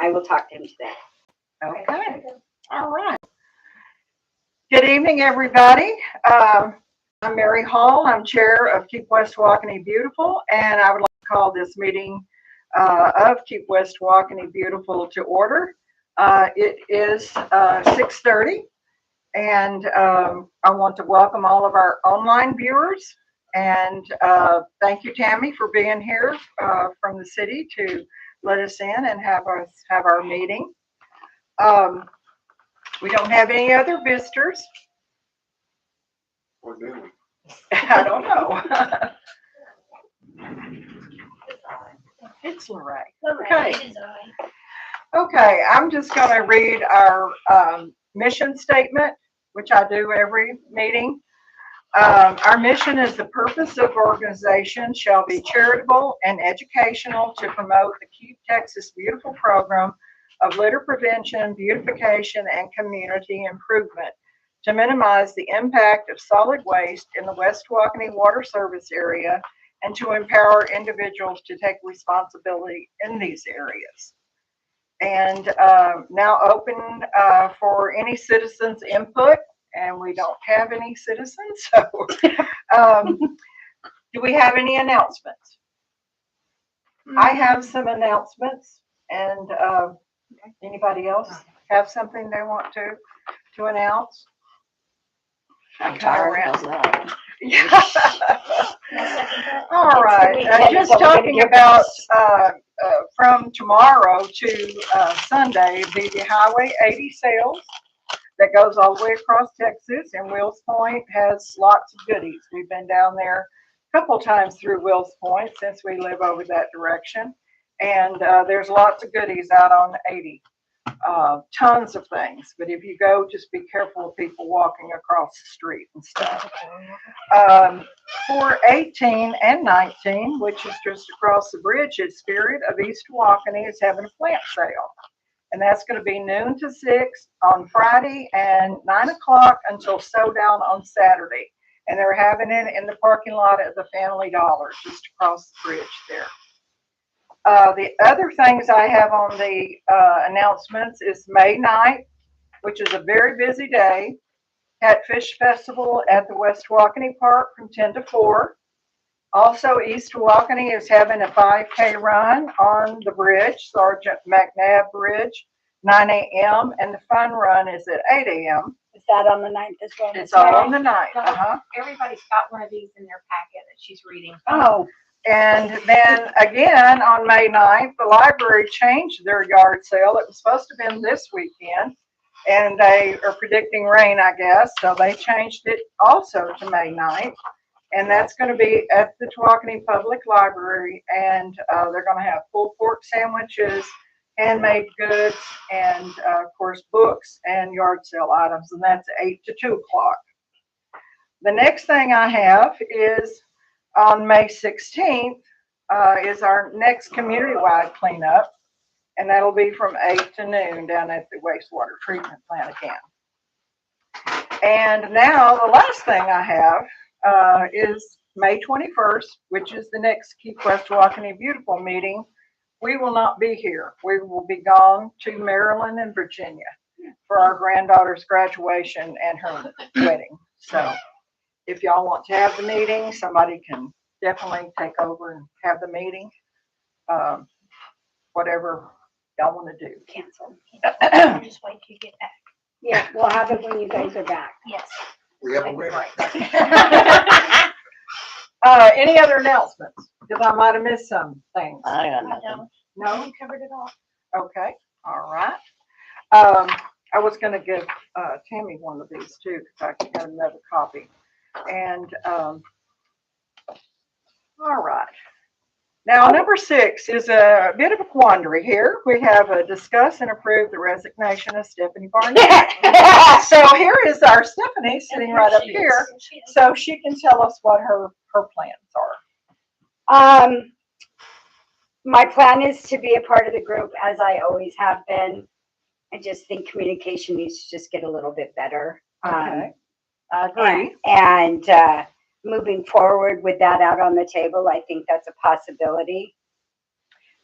I will talk to him today. Okay. All right. Good evening, everybody. I'm Mary Hall. I'm chair of Keep West Tawakoni Beautiful, and I would like to call this meeting of Keep West Tawakoni Beautiful to order. It is 6:30, and I want to welcome all of our online viewers. And thank you, Tammy, for being here from the city to let us in and have our meeting. We don't have any other visitors. Or do we? I don't know. It's Lorraine. Okay. Okay, I'm just going to read our mission statement, which I do every meeting. Our mission is the purpose of organization shall be charitable and educational to promote the Keep Texas Beautiful program of litter prevention, beautification, and community improvement to minimize the impact of solid waste in the West Tawakoni water service area and to empower individuals to take responsibility in these areas. And now open for any citizens' input, and we don't have any citizens, so do we have any announcements? I have some announcements, and anybody else have something they want to announce? I'm tired of that. All right. Just talking about from tomorrow to Sunday, the Highway 80 sales that goes all the way across Texas, and Wills Point has lots of goodies. We've been down there a couple times through Wills Point since we live over that direction, and there's lots of goodies out on 80. Tons of things, but if you go, just be careful of people walking across the street and stuff. For 18 and 19, which is just across the bridge, Spirit of East Tawakoni is having a plant sale, and that's going to be noon to 6 on Friday and 9 o'clock until showdown on Saturday, and they're having it in the parking lot at the Family Dollar just across the bridge there. The other things I have on the announcements is May 9th, which is a very busy day, Catfish Festival at the West Tawakoni Park from 10 to 4. Also, East Tawakoni is having a 5K run on the bridge, Sergeant McNabb Bridge, 9 a.m., and the fun run is at 8 a.m. Is that on the 9th as well? It's all on the 9th. Everybody's got one of these in their packet that she's reading. Oh. And then again, on May 9th, the library changed their yard sale. It was supposed to have been this weekend, and they are predicting rain, I guess, so they changed it also to May 9th. And that's going to be at the Tawakoni Public Library, and they're going to have pulled pork sandwiches, handmade goods, and of course, books and yard sale items, and that's 8 to 2 o'clock. The next thing I have is on May 16th is our next community-wide cleanup, and that'll be from 8 to noon down at the wastewater treatment plant again. And now the last thing I have is May 21st, which is the next Keep West Tawakoni Beautiful meeting. We will not be here. We will be gone to Maryland and Virginia for our granddaughter's graduation and her wedding. So if y'all want to have the meeting, somebody can definitely take over and have the meeting. Whatever y'all want to do. Cancel. Just wait till you get back. Yeah, we'll have it when you guys are back. Yes. We have a record. Any other announcements? Because I might have missed some things. I got I nothing. don't. No? You covered it all. Okay. All right. I was going to give Tammy one of these too, because I got another copy. And all right. Now, number 6 is a bit of a quandary here. We have a discuss and approve the resignation of Stephanie Barnett. So here is our Stephanie sitting right up here, so she can tell us what her plans are. My plan is to be a part of the group as I always have been. I just think communication needs to just get a little bit better. Okay. I agree. And moving forward with that out on the table, I think that's a possibility.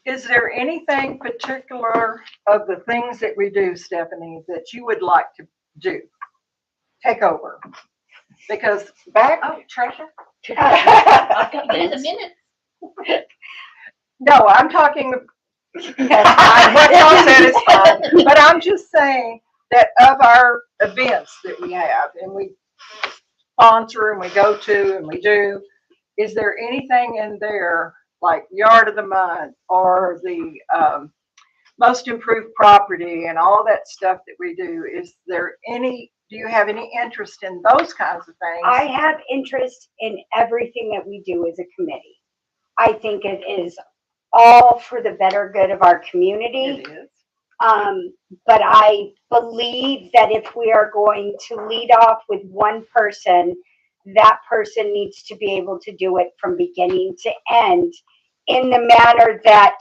Is there anything particular of the things that we do, Stephanie, that you would like to do? Take over? Because back, Oh, treasure? I've got In a this. minute. no, I'm talking, what y'all said is fine, but I'm just saying that of our events that we have and we sponsor and we go to and we do, is there anything in there like Yard of the Month or the most improved property and all that stuff that we do? Is there any, do you have any interest in those kinds of things? I have interest in everything that we do as a committee. I think it is all for the better good of our community. It is. But I believe that if we are going to lead off with one person, that person needs to be able to do it from beginning to end in the manner that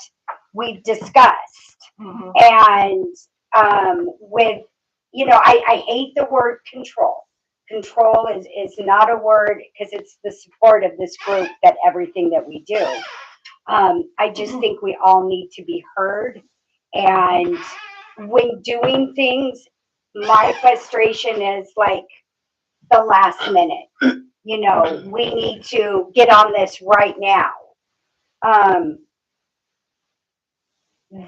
we've discussed. Mhm. And with, you know, I hate the word control. Control is not a word because it's the support of this group that everything that we do. I just think we all need to be heard. And when doing things, my frustration is like the last minute. You know, we need to get on this right now.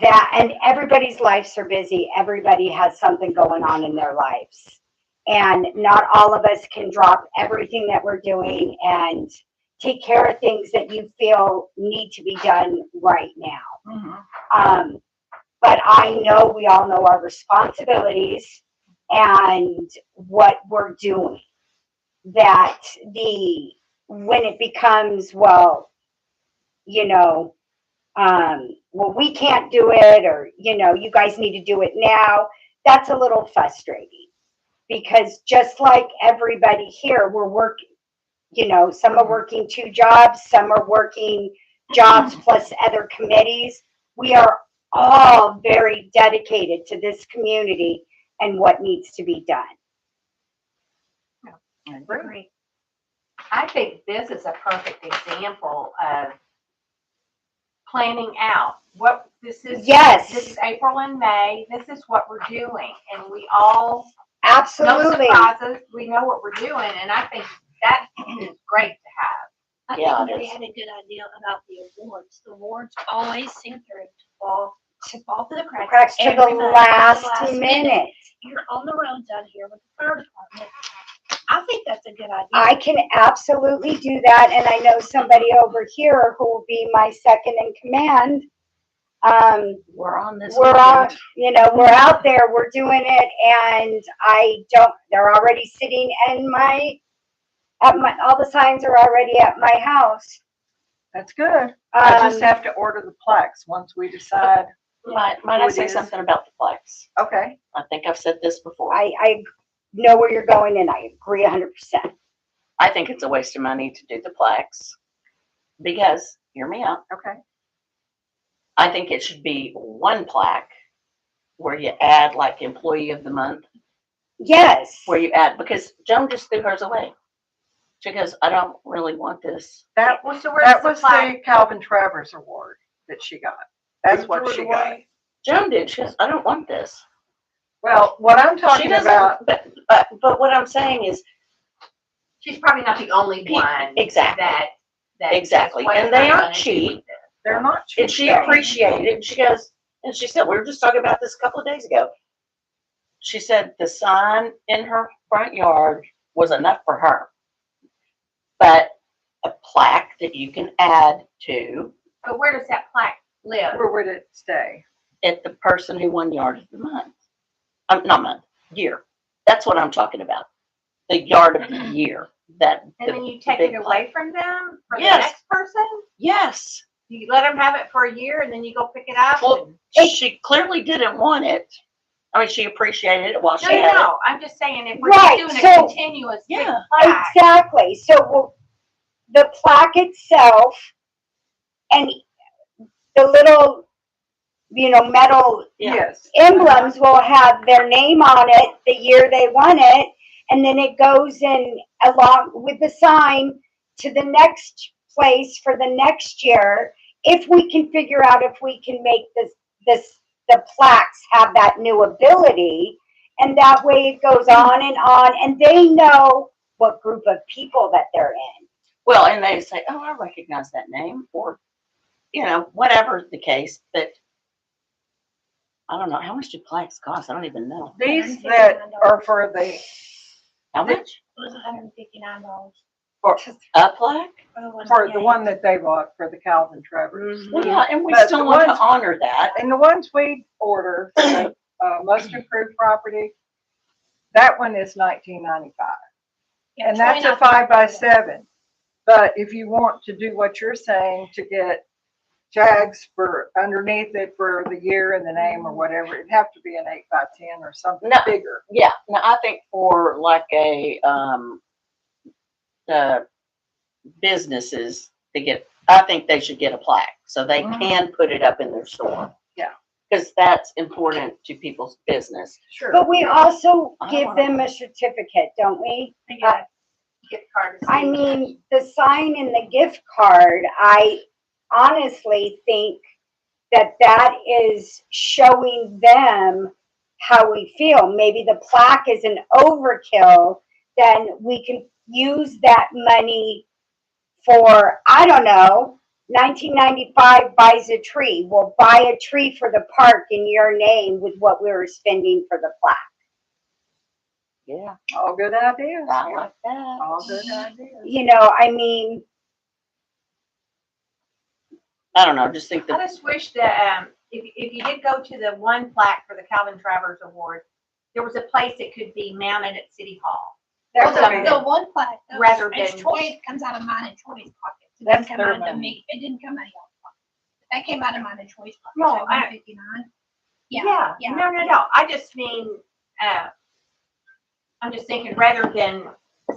That and everybody's lives are busy. Everybody has something going on in their lives. And not all of us can drop everything that we're doing and take care of things that you feel need to be done right now. Mhm. But I know we all know our responsibilities and what we're doing. That when it becomes, well, you know, well, we can't do it, or, you know, you guys need to do it now. That's a little frustrating because just like everybody here, we're working, you know, some are working 2 jobs, some are working jobs plus other committees. We are all very dedicated to this community and what needs to be done. I agree. Agree. I think this is a perfect example of planning out what this is. Yes. This is April and May. This is what we're doing. And we all, no Absolutely. surprises. We know what we're doing. And I think that is great to have. I Yeah, think it Mary is. had a good idea about the awards. The awards always seem to fall through the cracks. Cracks to the every month, last minute. You're on the road down here with the fire department. I think that's a good idea. I can absolutely do that, and I know somebody over here who will be my second in command. We're on this. We're on, you know, we're out there, we're doing it, and they're already sitting in all the signs are already at my house. That's good. I just have to order the plaques once we decide. Might Who I it say is. something about the plaques? Okay. I think I've said this before. I know where you're going, and I agree 100%. I think it's a waste of money to do the plaques because, hear me out, Okay. I think it should be one plaque where you add like employee of the month, Yes. where you add, because Joan just threw hers away. She goes, I don't really want this. That Well, so that where's the was plaque? the Calvin Travers Award that she got. That's You what threw it she got. away? Joan did. She goes, I don't want this. Well, what I'm She talking doesn't, about, but what I'm saying is, She's probably not the only one exactly. that Exactly. what And am they I aren't gonna do cheap. with this? they're not cheap. And she appreciated it. And she goes, and she said, we were just talking about this a couple of days ago. She said the sign in her front yard was enough for her. But a plaque that you can add to But where does that plaque live? Where would it stay? it the person who won yard of the month. Not month, year. That's what I'm talking about. The yard of the year. And then you take big it plaque. away from them for Yes. the next person? Yes. You let them have it for a year and then you go pick it up? Well, and- she clearly didn't want it. I mean, she appreciated it while she No, had it. no, I'm just saying if we're Right, just doing so- a continuous big Yeah. plaque. Exactly. So the plaque itself and the little, you know, metal Yeah. Yes. emblems will have their name on it, the year they won it, and then it goes in along with the sign to the next place for the next year if we can figure out if we can make the plaques have that new ability, and that way it goes on, and they know what group of people that they're in. Well, and they say, oh, I recognize that name, or, whatever the case, but I don't know. How much do plaques cost? I don't even know. These that are for the, How much? It was $159. For a plaque? for the one that they bought for the Calvin Travers. Well, yeah, and we But still the want to ones- honor that. And the ones we order, most improved property, that one is $19.95. Yeah, And that's a 5x7. But if you want to do what you're saying, to get tags for underneath it for the year and the name or whatever, it'd have to be an 8x10 or something No. bigger. Yeah, no, I think for like the businesses I think they should get a plaque so they can put it up in their store. Yeah. Because that's important to people's business. Sure. But we also I give wanna- them a certificate, don't we? They get a gift card. I mean, the sign and the gift card, I honestly think that is showing them how we feel. Maybe the plaque is an overkill, then we can use that money for, I don't know, 1995 buys a tree. We'll buy a tree for the park in your name with what we were spending for the plaque. Yeah, All good ideas. I like that. All good ideas. You know, I mean, I don't know, just think I that, just wish that, if you did go to the one plaque for the Calvin Travers Award, there was a place that could be mounted at City Hall. That's Well, okay. the one plaque, Rather it's than- Troy, it comes out of mine and Troy's pocket. It That's didn't come their out of money. me. It didn't come out of your pocket. That came out of mine and Troy's pocket. No, so $159. Yeah, no. I just mean, I'm just thinking rather than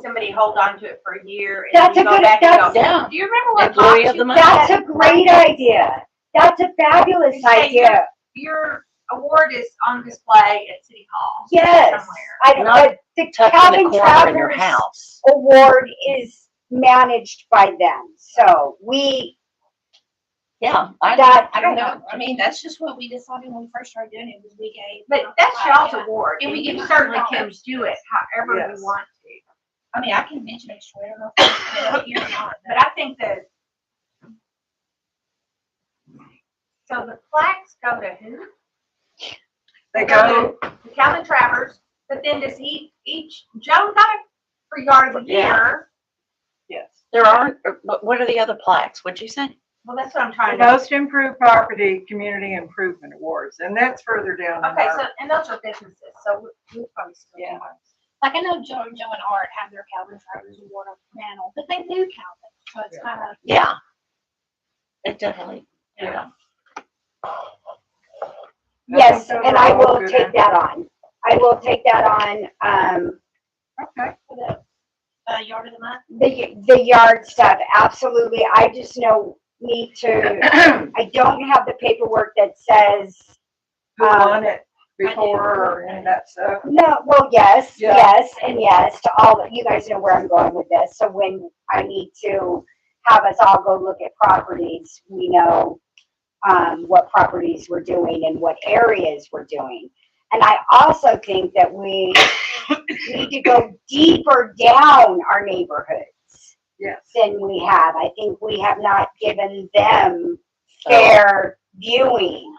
somebody hold on to it for a year and That's then a you go good- back and that's- go, yeah. do you remember what Employee box of the you month. got? that's a great idea. That's a fabulous Hey, idea. Your award is on display at City Hall. Yes. Somewhere. I don't, Not but the tucked in Calvin the corner in your Travers house. Award is managed by them. So Yeah, I that, don't know. I mean, that's just what we decided when we first started doing it, was we gave. But that's y'all's award, And and we you give certainly $100. can do it however Yes. you want to. I mean, I can mention it, Troy. I don't know if it's up here or not. But I think that. So the plaques go to who? They go, to Calvin Travers, but then does each Joan got it for yard of the Yeah. year? yes. There aren't, what are the other plaques? What'd you say? Well, that's what I'm The trying to. Most Improved Property Community Improvement Awards, and that's further down. in Okay, our- so, and those are businesses, so we probably still. Yeah. do ours. Like I know Joe and Art have their Calvin Travers Award on panel, but they do Calvin, so it's kind of. Yeah. It definitely, yeah. yes, those and are I all will good take that on. I will take that on. Okay. For the yard of the month. The yard stuff, absolutely. I just need to, I don't have the paperwork that says, Who won it before or any of that stuff? no, well, yes, Yeah. yes, and yes to all, you guys know where I'm going with this. So when I need to have us all go look at properties, we know what properties we're doing and what areas we're doing. And I also think that we need to go deeper down our neighborhoods Yes. than we have. I think we have not given them fair viewing.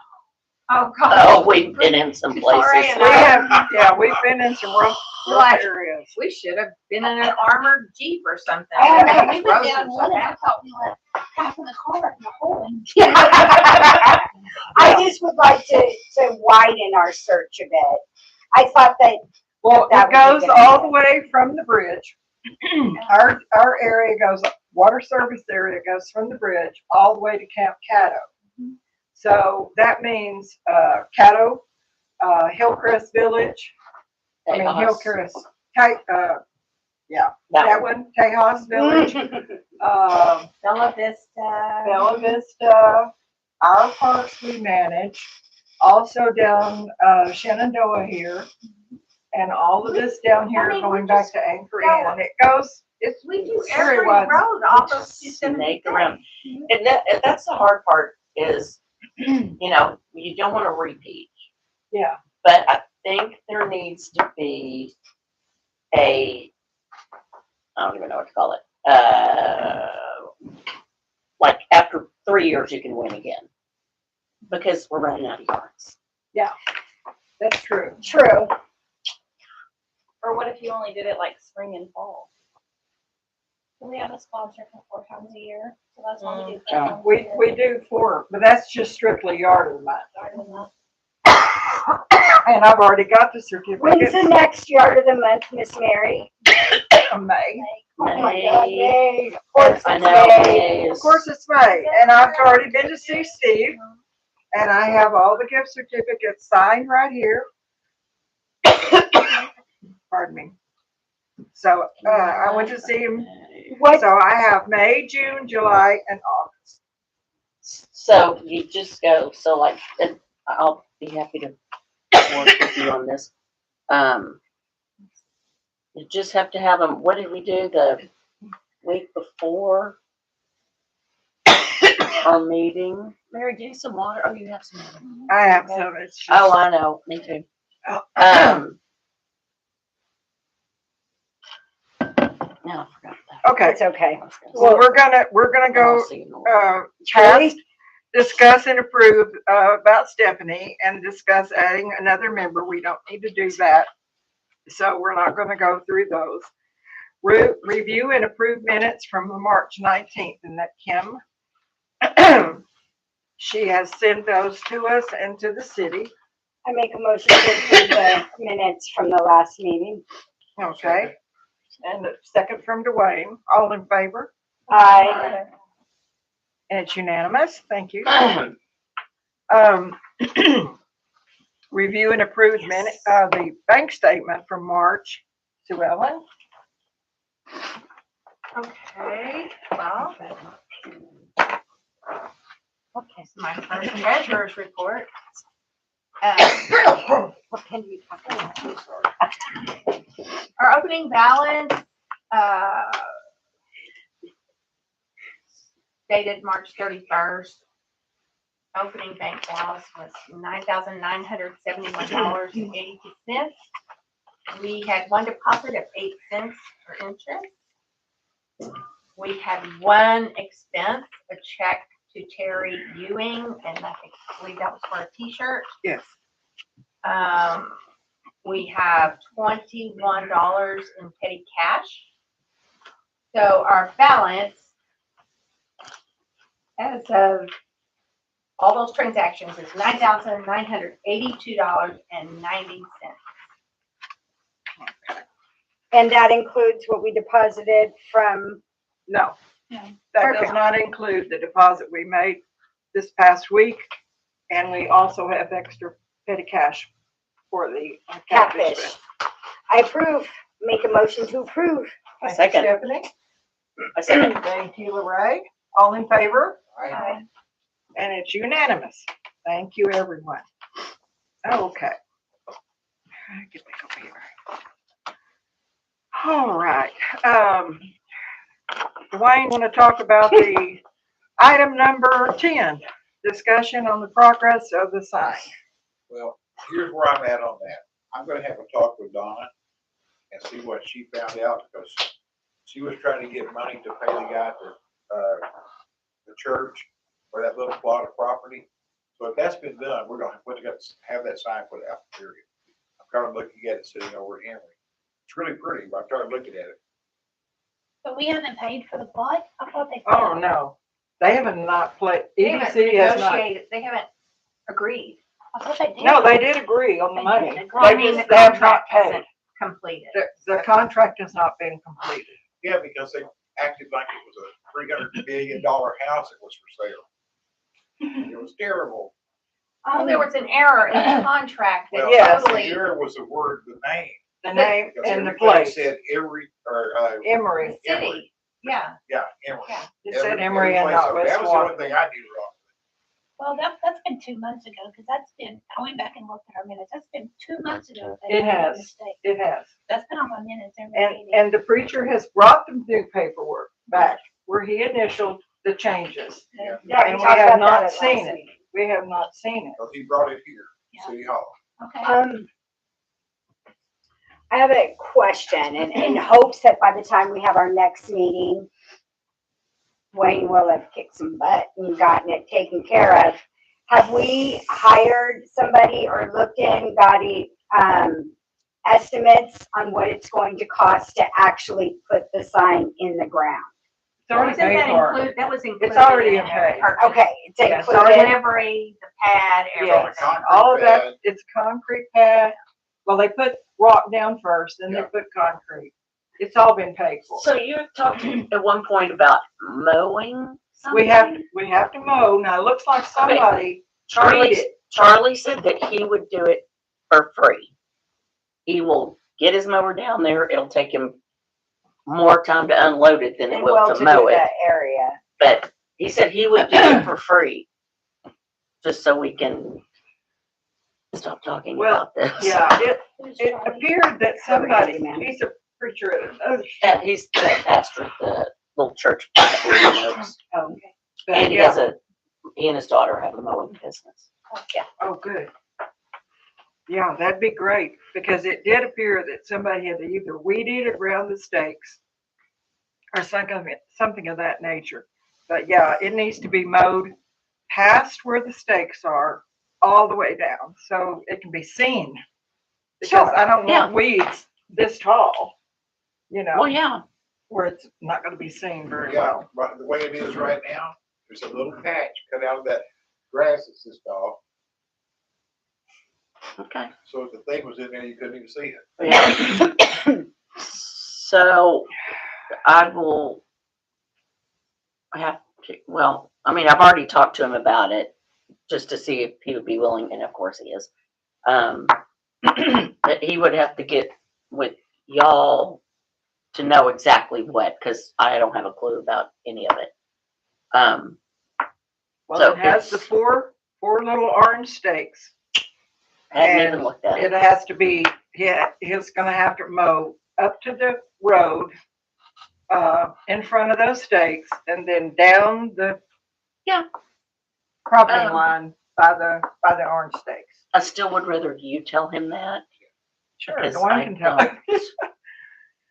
Oh, God. Oh, we've been in some Sorry, places. and We have, yeah, we've been in some rough Right. areas. We should have been in an armored Jeep or something. I know, We went down one and I thought we left half of the car in the hole. I just would like to widen our search a bit. I thought that, Well, That it would be goes good. all the way from the bridge. Our area goes, water service area goes from the bridge all the way to Camp Caddo. So that means, Caddo, Hillcrest Village, Hillcrest, that one, Tejas Village, Bella Vista. Bella Vista, our parks we manage, also down, Shenandoah here, and all of this down here I mean, going we're back just to Anchor going. Inn. It goes It's We do very every wide. road off of Snake 270. around. And that's the hard part is, you know, you don't want to repeat. Yeah. But I think there needs to be I don't even know what to call it. Like after 3 years, you can win again because we're running out of yards. That's true. True. Or what if you only did it like spring and fall? We have a sponsor for 4 times a year, so that's why we do. Yeah, we do 4, but that's just strictly yard of the month. And I've already got the When's certificate the next yard of the month, Miss Mary? of May. Oh my God, May. Of course I it's know. May. Of course, it's May, and I've already been to see Steve, and I have all the gift certificates signed right here. Pardon me. So, I went to see him, What, so I have May, June, July, and August. So you just go. So like, and I'll be happy to work with you on this. You just have to have them. What did we do the week before our meeting? Mary, do you some water? Oh, you have some water. I have some, it's just. Oh, I know. Me too. No, I forgot that. Okay, it's okay. I was gonna well, say- we're gonna go, I'll see you in a while. past, discuss and approve, about Stephanie and discuss adding another member. We don't need to do that. So we're not gonna go through those. Review and approve minutes from the March 19th, and that Kim, she has sent those to us and to the city. I make a motion to approve the minutes from the last meeting. Okay. And a second from Dwayne. All in favor? I, And it's unanimous. Thank you. Um, Review and approve minute, the bank statement from March. Sue Ellen? Okay, well, okay. my first treasurer's report. What can you talk about? Our opening balance, dated March 31st. Opening bank balance was $9,971.82. We had one deposit of 8 cents for interest. We had one expense, a check to Terry Ewing, and I believe that was for a t-shirt. Yes. We have $21 in petty cash. So our balance as of all those transactions is $9,982.90. And that includes what we deposited from, No. No. That does Perfect. not include the deposit we made this past week. And we also have extra petty cash for the catfish. catfish. I approve, make a motion to approve. Thank you, Second. Stephanie. I second. Thank you, Lorraine. All in favor? Aye. And it's unanimous. Thank you, everyone. Okay. Get back over here. All right. Dwayne, want to talk about the item number 10, discussion on the progress of the sign. Well, here's where I'm at on that. I'm gonna have a talk with Donna and see what she found out, because she was trying to get money to pay the guy at the church for that little plot of property. So if that's been done, we're gonna have that sign put out, period. I'm kind of looking at it sitting over at Henry. It's really pretty, but I started looking at it. But we haven't paid for the plot? I thought they. Oh, no. They haven't not played, They haven't EDC has not. negotiated, they haven't agreed. I thought they did. No, they did agree on the They money. did. Well, I They mean, just the have not contract paid. hasn't completed. The contract has not been completed. Yeah, because they acted like it was a $300 million house that was for sale. It was terrible. Oh, there was an error in the contract that Yes. The totally, error was the word, the name. The name Because and the everything place. said Emory, or, Emory. the city, yeah. yeah, Emory. Yeah. It said Emory and Every not place. West That was the Water. only thing I knew wrong. Well, that's been 2 months ago, because that's been, I went back and looked at our minutes, that's been 2 months ago. that It they made a has. mistake. It has. That's been on my minutes every And, meeting. and the preacher has brought the new paperwork back where he initialed the changes. Yeah, Yeah, And we we talked have about not that at seen last it. meeting. We have not seen it. because he brought it here, Yeah. City Hall. Okay. I have a question in hopes that by the time we have our next meeting, Wayne will have kicked some butt and gotten it taken care of. Have we hired somebody or looked in, estimates on what it's going to cost to actually put the sign in the ground? It's already Wasn't paid that for. included? That was included. already in in their pay. purchase. Okay, it's Yeah, so included. Delivery, the pad, Yes, everything. all of that, it's concrete pad. Well, they put rock down first, then they Yeah. put concrete. It's all been paid for. So you talked at one point about mowing something? We have to mow. Now, it looks like somebody Charlie, treed it. Charlie said that he would do it for free. He will get his mower down there. It'll take him more time to unload it than it will to mow it. that area. But he said he would do it for free. Just so we can stop talking Well, about this. Yeah, Who's it Charlie? appeared that somebody, Ma'am. he's a preacher at another And church. he's the pastor at the little church by Green Oaks. But And he yeah. has he and his daughter have a mowing business. Yeah. Oh, good. Yeah, that'd be great, because it did appear that somebody had either weeded around the stakes or something of that nature. But yeah, it needs to be mowed past where the stakes are, all the way down, so it can be seen. Because I don't want weeds this tall, Well, yeah. where it's not gonna be seen very Yeah, well. right, the way it is right now, there's a little patch cut out of that grass that's this tall, Okay. so if the thing was in there, you couldn't even see it. Yeah. So I will have to, well, I mean, I've already talked to him about it just to see if he would be willing, and of course he is. That he would have to get with y'all to know exactly what, because I don't have a clue about any of it. Well, So it has the it's- four little orange stakes. Hadn't And even looked at It it. has to be, he's gonna have to mow up to the road, in front of those stakes, and then down the Yeah. property line by the orange stakes. I still would rather you tell him that. Sure, Because the one I can tell. don't-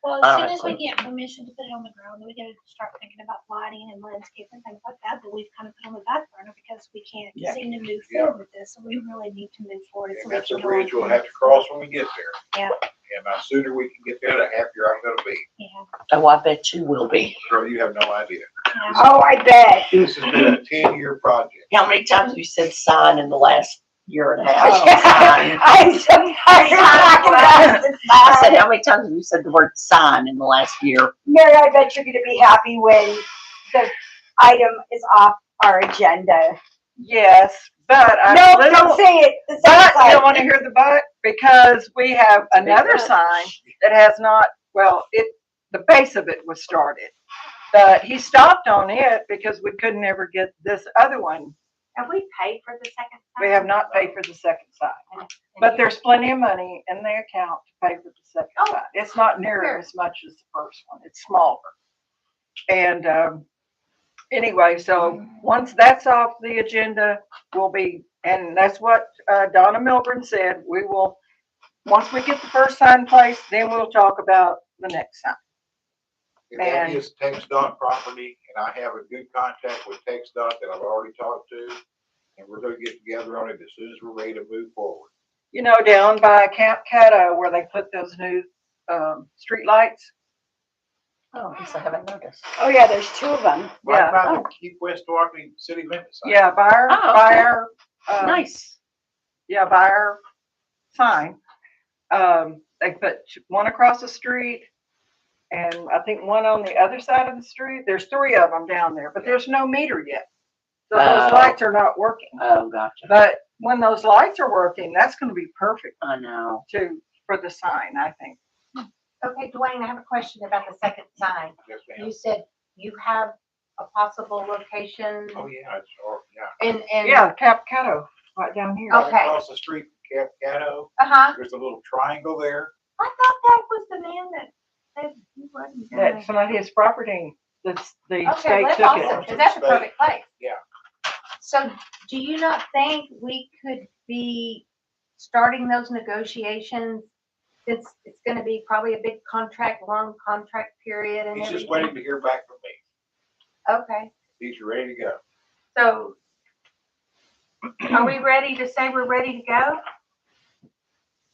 Well, I as don't soon as we have get permission to put it on the ground, then we gotta start thinking about lighting and landscape and things like that, but we've kind of put on the back burner because we can't Yeah. seem to move Yeah. forward with this, so we really need to move forward. so And we that's a can go bridge we'll on. have to cross when we get there. Yeah. And the sooner we can get there, the happier I'm gonna be. Yeah, Oh, I bet you will be. Girl, you have no idea. yeah. Oh, I bet. This has been a 10-year project. How many times have you said sign in the last year and a half? Oh, Sign. I'm so tired of talking about this. I said, how many times have you said the word sign in the last year? Mary, I bet you're gonna be happy when the item is off our agenda. Yes, but No, don't say it. The same But you don't side. want to hear the but, because we have another but. sign that has not, well, the base of it was started. But he stopped on it because we couldn't ever get this other one. Have we paid for the second We sign? have not paid for the second sign. But there's plenty of money in the account to pay for the second sign. It's not near as much as the first one. It's smaller. And, anyway, so once that's off the agenda, and that's what Donna Milburn said, we will, once we get the first sign placed, then we'll talk about the next sign. And that is TxDOT property, and I have a good contact with TxDOT that I've already talked to. And we're gonna get together on it as soon as we're ready to move forward. You know, down by Camp Caddo where they put those new street lights. Oh, I guess I haven't noticed. Oh, yeah, there's two of them. Right by Oh. the Keep West Tawakoni city limits. sign. Yeah, by our, Oh, by okay. our, Nice. yeah, by our sign. They put one across the street and I think one on the other side of the street. There's three of them down there, but there's no meter yet. So those Oh. lights are not working. Oh, gotcha. But when those lights are working, that's gonna be perfect I know. for the sign, I think. Okay, Dwayne, I have a question about the second sign. Yes, ma'am. You said you have a possible location Oh, yeah, it's, or, yeah. and. Yeah, Capcato, right down here. Okay. Across the street from Camp Gatto, Uh-huh. there's a little triangle there. I thought that was the man that said he wasn't gonna. That's some of his property, that's, the Okay, state that's took awesome, it. 'cause that's a perfect place. Yeah. So do you not think we could be starting those negotiations since it's gonna be probably a big contract, long contract period and He's just everything? waiting to hear back from me. Okay, He's ready to go. so are we ready to say we're ready to go?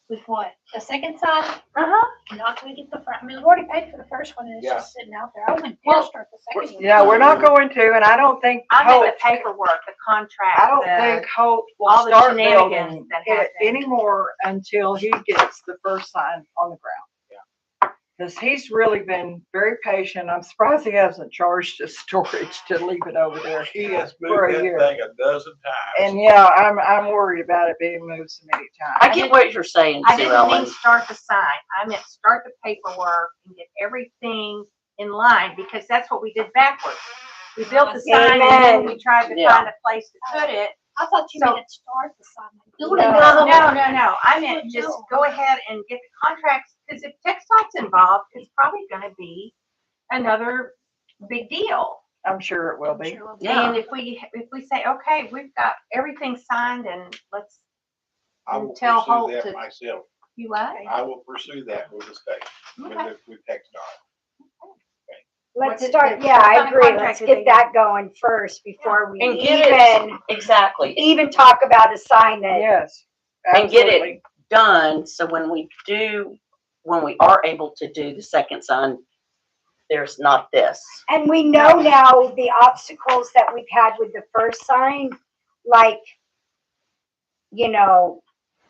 With what? The second sign? Uh-huh. Not gonna get the front. I mean, we've already paid for the first one and it's Yeah. just sitting out there. I wouldn't Well, dare start the second one. Yeah, we're not going to, and I don't think I meant Hope, the paperwork, the contract. I don't the- think Hope will all the start shenanigans building that it happen. anymore until he gets the first sign on the ground. Because he's really been very patient. I'm surprised he hasn't charged us storage to leave it over there. He has For moved a that year. thing a dozen times. And yeah, I'm worried about it being moved so many I times. get what you're saying, I Sue didn't Ellen. mean start the sign. I meant start the paperwork and get everything in line because that's what we did backwards. We built the sign and then Amen. we tried to Yeah. find a place to put it. I thought you So- meant start the sign. No. No. I meant just go ahead and get the contracts because if TechStop's involved, it's probably gonna be another big deal. I'm sure it will be. Yeah. And if we say, okay, we've got everything signed and let's, I will tell Hope pursue to- that myself. you what? I will pursue that with the state, Okay. with TechStop. Let's What- start, what yeah, I kind of agree. contract Let's did get they that going first before we And get it, even, exactly, even talk about a sign that, Yes, And get it- absolutely. done, so when we are able to do the second sign, there's not this. and we know now the obstacles that we've had with the first sign, like, you know,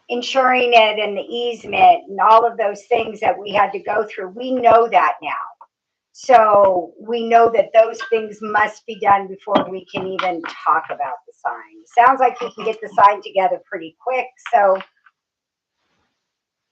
insuring it and the easement and all of those things that we had to go through. We know that now. So we know that those things must be done before we can even talk about the sign. Sounds like we can get the sign together pretty quick, so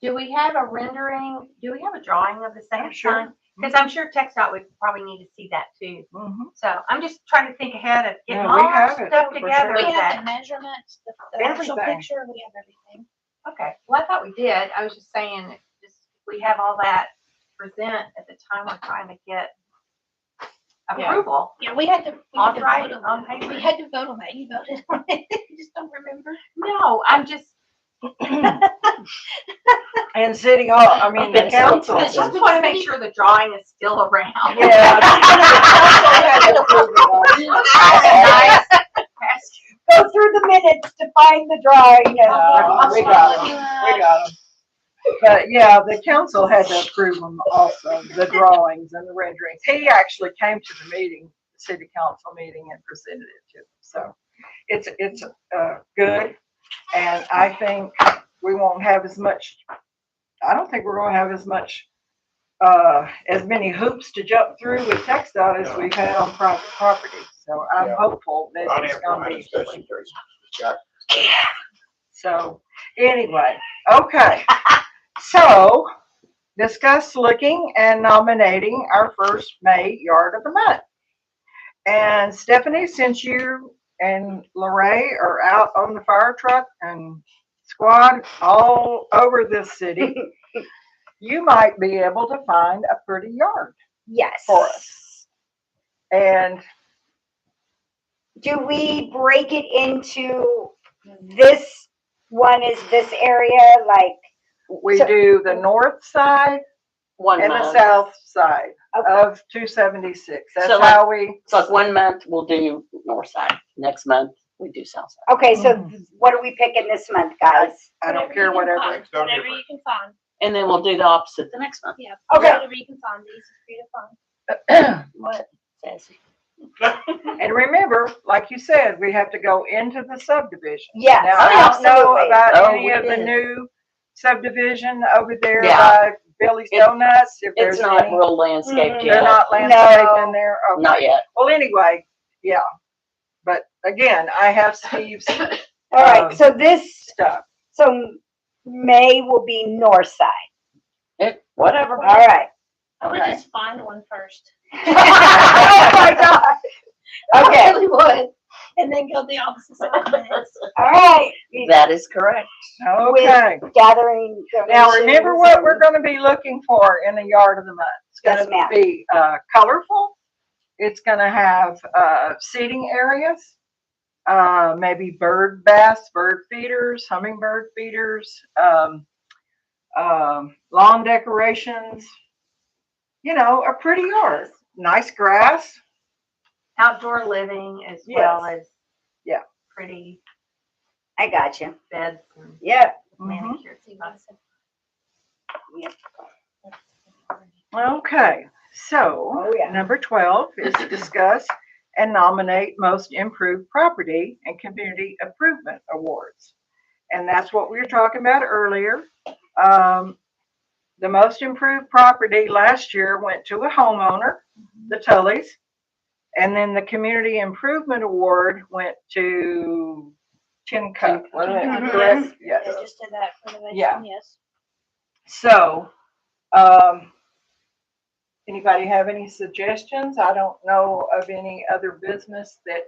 Do we have a rendering, do we have a drawing of the second Sure. sign? Because I'm sure TechStop would probably need to see that too. Mhm. So I'm just trying to think ahead of getting Yeah, all we our have it, stuff for together sure. We with have the that. measurements, the actual Everything. picture, we have everything. Okay, well, I thought we did. I was just saying, just, we have all that to present at the time we're trying to get Yeah. approval. Yeah, we had to On vote right, on on that. paper. We had to vote on that. You voted on it. You just don't remember. No, I'm just, And City Hall, I mean, the Been so council. I just want to make sure the drawing is still around. Yeah. Nice. go through the minutes to find the drawing. No, we got 'em. We got 'em. But yeah, the council had to approve them also, the drawings and the renderings. He actually came to the meeting, the city council meeting, and presented it to them. So it's good. And I think we won't have as much, I don't think we're gonna have as many hoops to jump through with TxDOT as we've had on private property. So I'm Yeah. hopeful that Ronnie it's and I gonna be. discussion, Tracy. Scott. So, anyway, okay. So, discuss looking and nominating our first May yard of the month. And Stephanie, since you and Lorraine are out on the fire truck and squad all over this city, you might be able to find a pretty yard Yes. for us. And Do we break it into this one is this area, like, we So- do the north side One and the month, south side Okay. of 276. That's So like- how we. it's like 1 month we'll do north side, next month we do south side. okay, so what are we picking this month, guys? I don't care you can whatever. find, It's no Whatever different. you can find. And then we'll do the opposite the next month. Yeah. Okay. Whatever you can find. These are free to find. What, Sassy? And remember, like you said, we have to go into the subdivision. Yes, Now, I don't know absolutely. about Oh, any we of the did. new subdivision over there Yeah. by Billy's It- Donuts, if there's It's not any. real landscaped Mhm. They're yet, not landscaped No. in there? Okay. not yet. Well, anyway, yeah. But again, I have Steve's All right, so this, stuff. so May will be north side. Whatever. All right. I would Okay. just find one first. Oh my God. I Okay, really would. And then go the opposite side of it. all right. That is correct. Okay. Gathering Now, remember donations what and- we're gonna be looking for in the yard of the month. It's Yes, gonna ma'am. be, colorful. It's gonna have, seating areas, maybe bird baths, bird feeders, hummingbird feeders, lawn decorations. You know, a pretty yard, nice grass. Outdoor living as well as. Yeah. Pretty I got you. beds and Yep. manicured spots. Okay, so Oh, yeah. number 12 is to discuss and nominate most improved property and community improvement awards. And that's what we were talking about earlier. The most improved property last year went to a homeowner, the Tullys. And then the community improvement award went to Tin Cup. Mhm. Correct? I Yes. just did that renovation, Yeah. yes. So, anybody have any suggestions? I don't know of any other business that,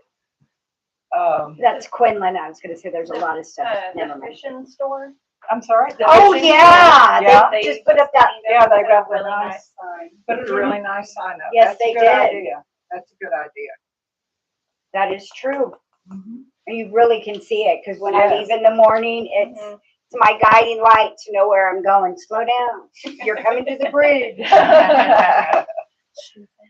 That's Quinlan. I was gonna say there's a lot of stuff. The Never mind. fishing store. I'm sorry? the Oh, fishing yeah. Yeah. They just put up that. Yeah, they got the really nice- nice sign. Put a really nice sign up. Yes, That's a they good did. idea. That's a good idea. That is true. You really can see it because when I Yes. leave in the morning, it's my guiding light to know where I'm going. Slow down. You're coming to the bridge.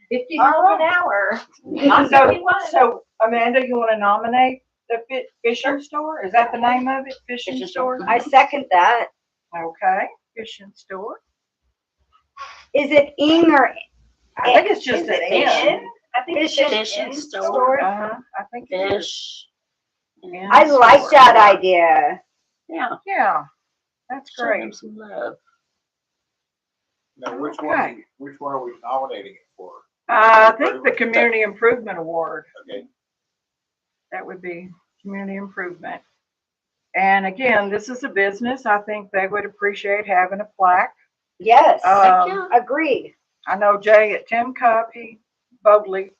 50 miles an hour. Not So, 51. so Amanda, you want to nominate the fishing store? Is that the name of it? Fishing Fishing store? store. I second that. Okay, fishing store. Is it ing or I think it's just Is an it N. fishing? I think it's Fishing Fishing in store. I think it is. Fish. Yeah. I like that idea. Yeah. Yeah, that's Show them great. some love. Now, which Okay. one are we nominating it for? I think the community improvement award, Okay, that would be community improvement. And again, this is a business. I think they would appreciate having a plaque. Yes, Um, agreed. I know Jay at Tim Cup, he boldly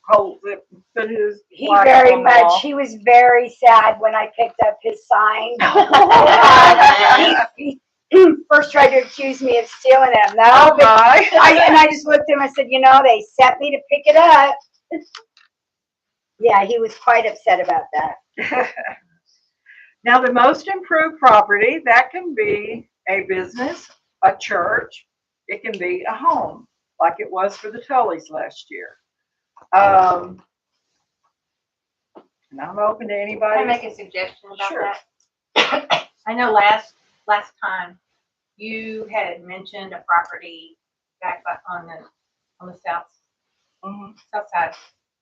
holds it, put his He plaque very on the wall. much, he was very sad when I picked up his sign. He first tried to accuse me of stealing it. No, Oh but my. I just looked at him and said, you know, they sent me to pick it up. Yeah, he was quite upset about that. Now, the most improved property, that can be a business, a church, it can be a home, like it was for the Tullys last year. And I'm open to Can I anybody. make a suggestion about Sure. that? I know last time you had mentioned a property back on the south Mhm. side.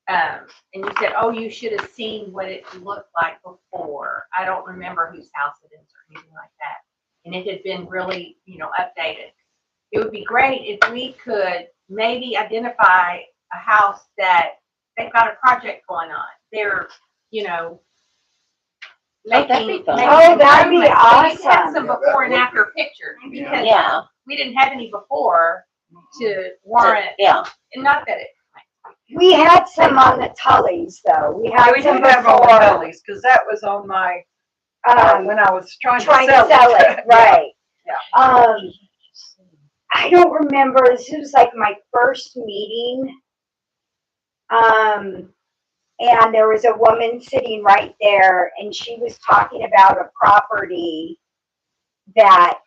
And you said, oh, you should have seen what it looked like before. I don't remember whose house it is or anything like that. And it had been really, updated. It would be great if we could maybe identify a house that they've got a project going on. They're, that'd be fun. Oh, that'd be improvements. So you have awesome. some Yeah, that before and would after be- pictures because Yeah. we didn't have any before to warrant, Yeah. and not that it. We had some on the Tullys though. We had We some did have on the before, Tullys, because that was on my, when I was trying to trying to sell sell it, Yeah. right. Yeah. I don't remember, this was like my first meeting. And there was a woman sitting right there and she was talking about a property that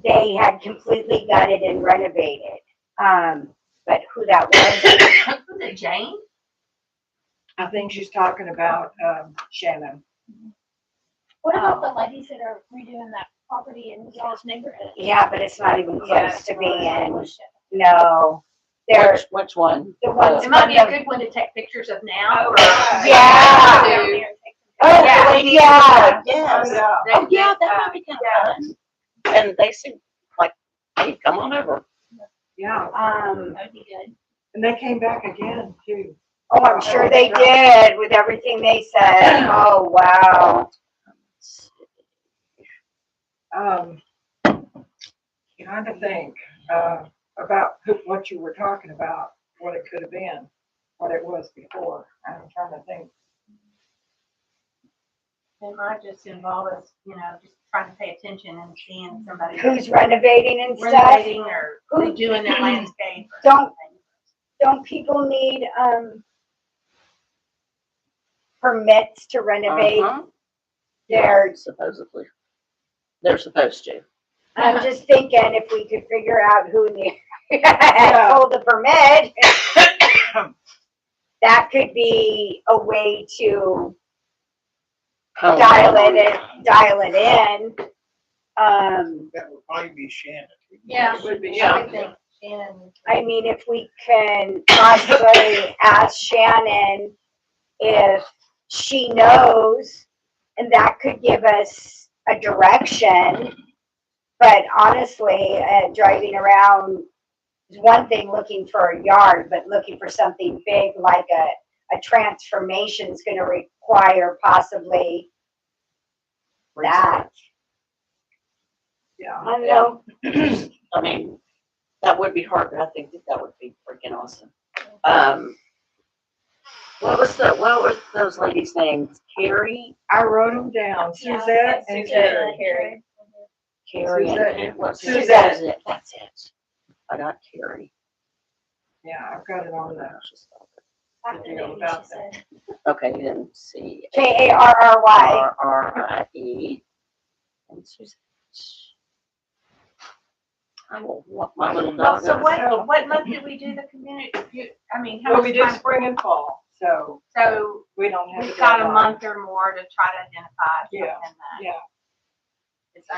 they had completely gutted and renovated. But who that was, Was it Jane? I think she's talking about, Shannon. What about the ladies that are redoing that property in y'all's neighborhood? yeah, but it's not even Yeah, close to being, Bullshit. no. They're, Which one? the ones It might be a from the- good one to take pictures of now. Yeah. To- Oh, Yeah. yeah. Yes. Yeah. Oh, yeah, that would be kind of fun. And they seem like, hey, come on over. Yeah, That'd be good. and they came back again too. Oh, I'm sure they did with everything they said. Oh, wow. Trying to think, about what you were talking about, what it could have been. what it was before. I'm trying to think. It might just involve us, just trying to pay attention and seeing somebody Who's renovating and stuff? renovating or redoing their landscape or Don't- something. Don't people need, permits to renovate Uh-huh. their, Supposedly. They're supposed to. I'm just thinking if we could figure out who Yeah. hold the permit, that could be a way to dial it in. That would probably be Shannon. Yeah, It would be I Shannon. would think Shannon. I mean, if we can possibly ask Shannon if she knows, and that could give us a direction. But honestly, driving around is one thing looking for a yard, but looking for something big like a transformation is going to require possibly that. Yeah. I don't know. I mean, that would be hard, but I think that would be freaking awesome. What was those ladies' names? Carrie? I wrote them down. Yeah, Suzette and Suzette Terry. and Carrie. Carrie Suzette. and what? Suzette. Suzette. That's it. I got Carrie. Yeah, I've got it on the. Back to deal the about she said. Okay, then C Karry. R-R-I-E. And Suzette. I will walk my little dog. So up. what month did we do the community, how Well, much we did time? spring and fall, so So we don't have. we've got a deadline. month or more to try to identify Yeah, something that Yeah, is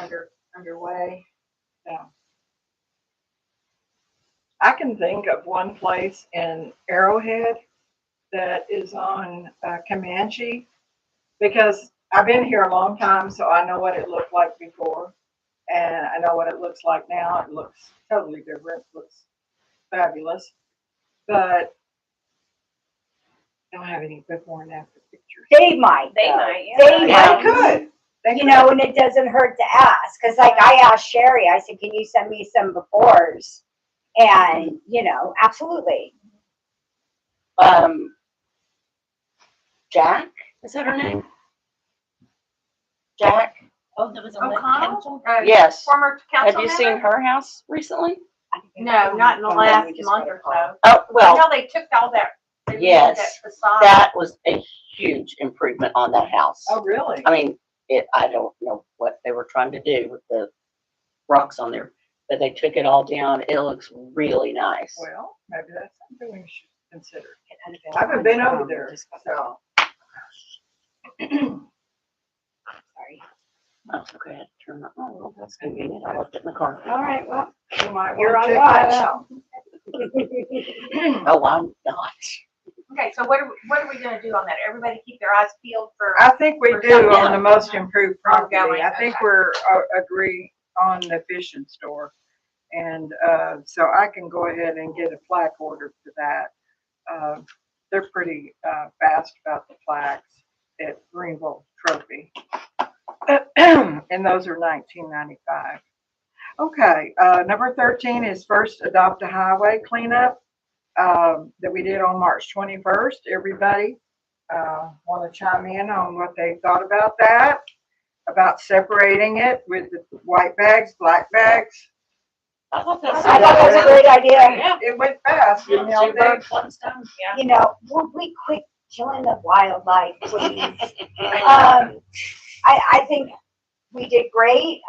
underway. I can think of one place in Arrowhead that is on Comanche, because I've been here a long time, so I know what it looked like before, and I know what it looks like now. It looks totally different. It looks fabulous, but I don't have any before and after pictures. They might. They though. might, yeah. They They might. could. They You could. know, and it doesn't hurt to ask. Because, like, I asked Sherry, I said, can you send me some befores? And, absolutely. Jack? Is that her name? Jack? Oh, there was a O'Connell? Yes. Former council Have you member? seen her house recently? No, not in the last month or so. Oh, well, I know they took all that. they redid Yes, that facade. that was a huge improvement on that house. Oh, really? I mean, I don't know what they were trying to do with the rocks on there, but they took it all down. It looks really nice. Well, maybe that's something we should consider. I haven't been over there, so. Sorry. Oh, okay, I had to turn that. Oh, well, that's convenient. I left it in the car. All right, well, You might You're want to on check that watch. out. Oh, I'm not. Okay, so what are we gonna do on that? Everybody keep their eyes peeled for, I think we For do something on the most improved property. Ongoing, I think okay. we're agree on the fishing store. And so I can go ahead and get a plaque order for that. They're pretty fast about the plaques at Greenville Trophy. And those are $19.95. Okay, number 13 is first adopt a highway cleanup that we did on March 21st. Everybody want to chime in on what they thought about that, about separating it with the white bags, black bags. I thought I thought that was a great idea. Yeah. It went fast, didn't Two it? birds, one stone. Will we quit killing the wildlife, please? I think we did great.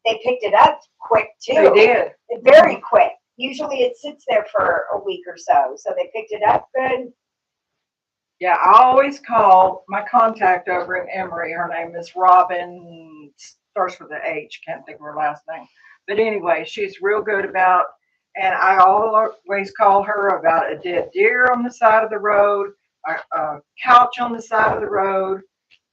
They picked it up quick They too. did. Very quick. Usually it sits there for a week or so. So they picked it up good. Yeah, I always call my contact over in Emory. Her name is Robin, starts with an H, can't think of her last name. But anyway, she's real good about, and I always call her about a dead deer on the side of the road, a couch on the side of the road,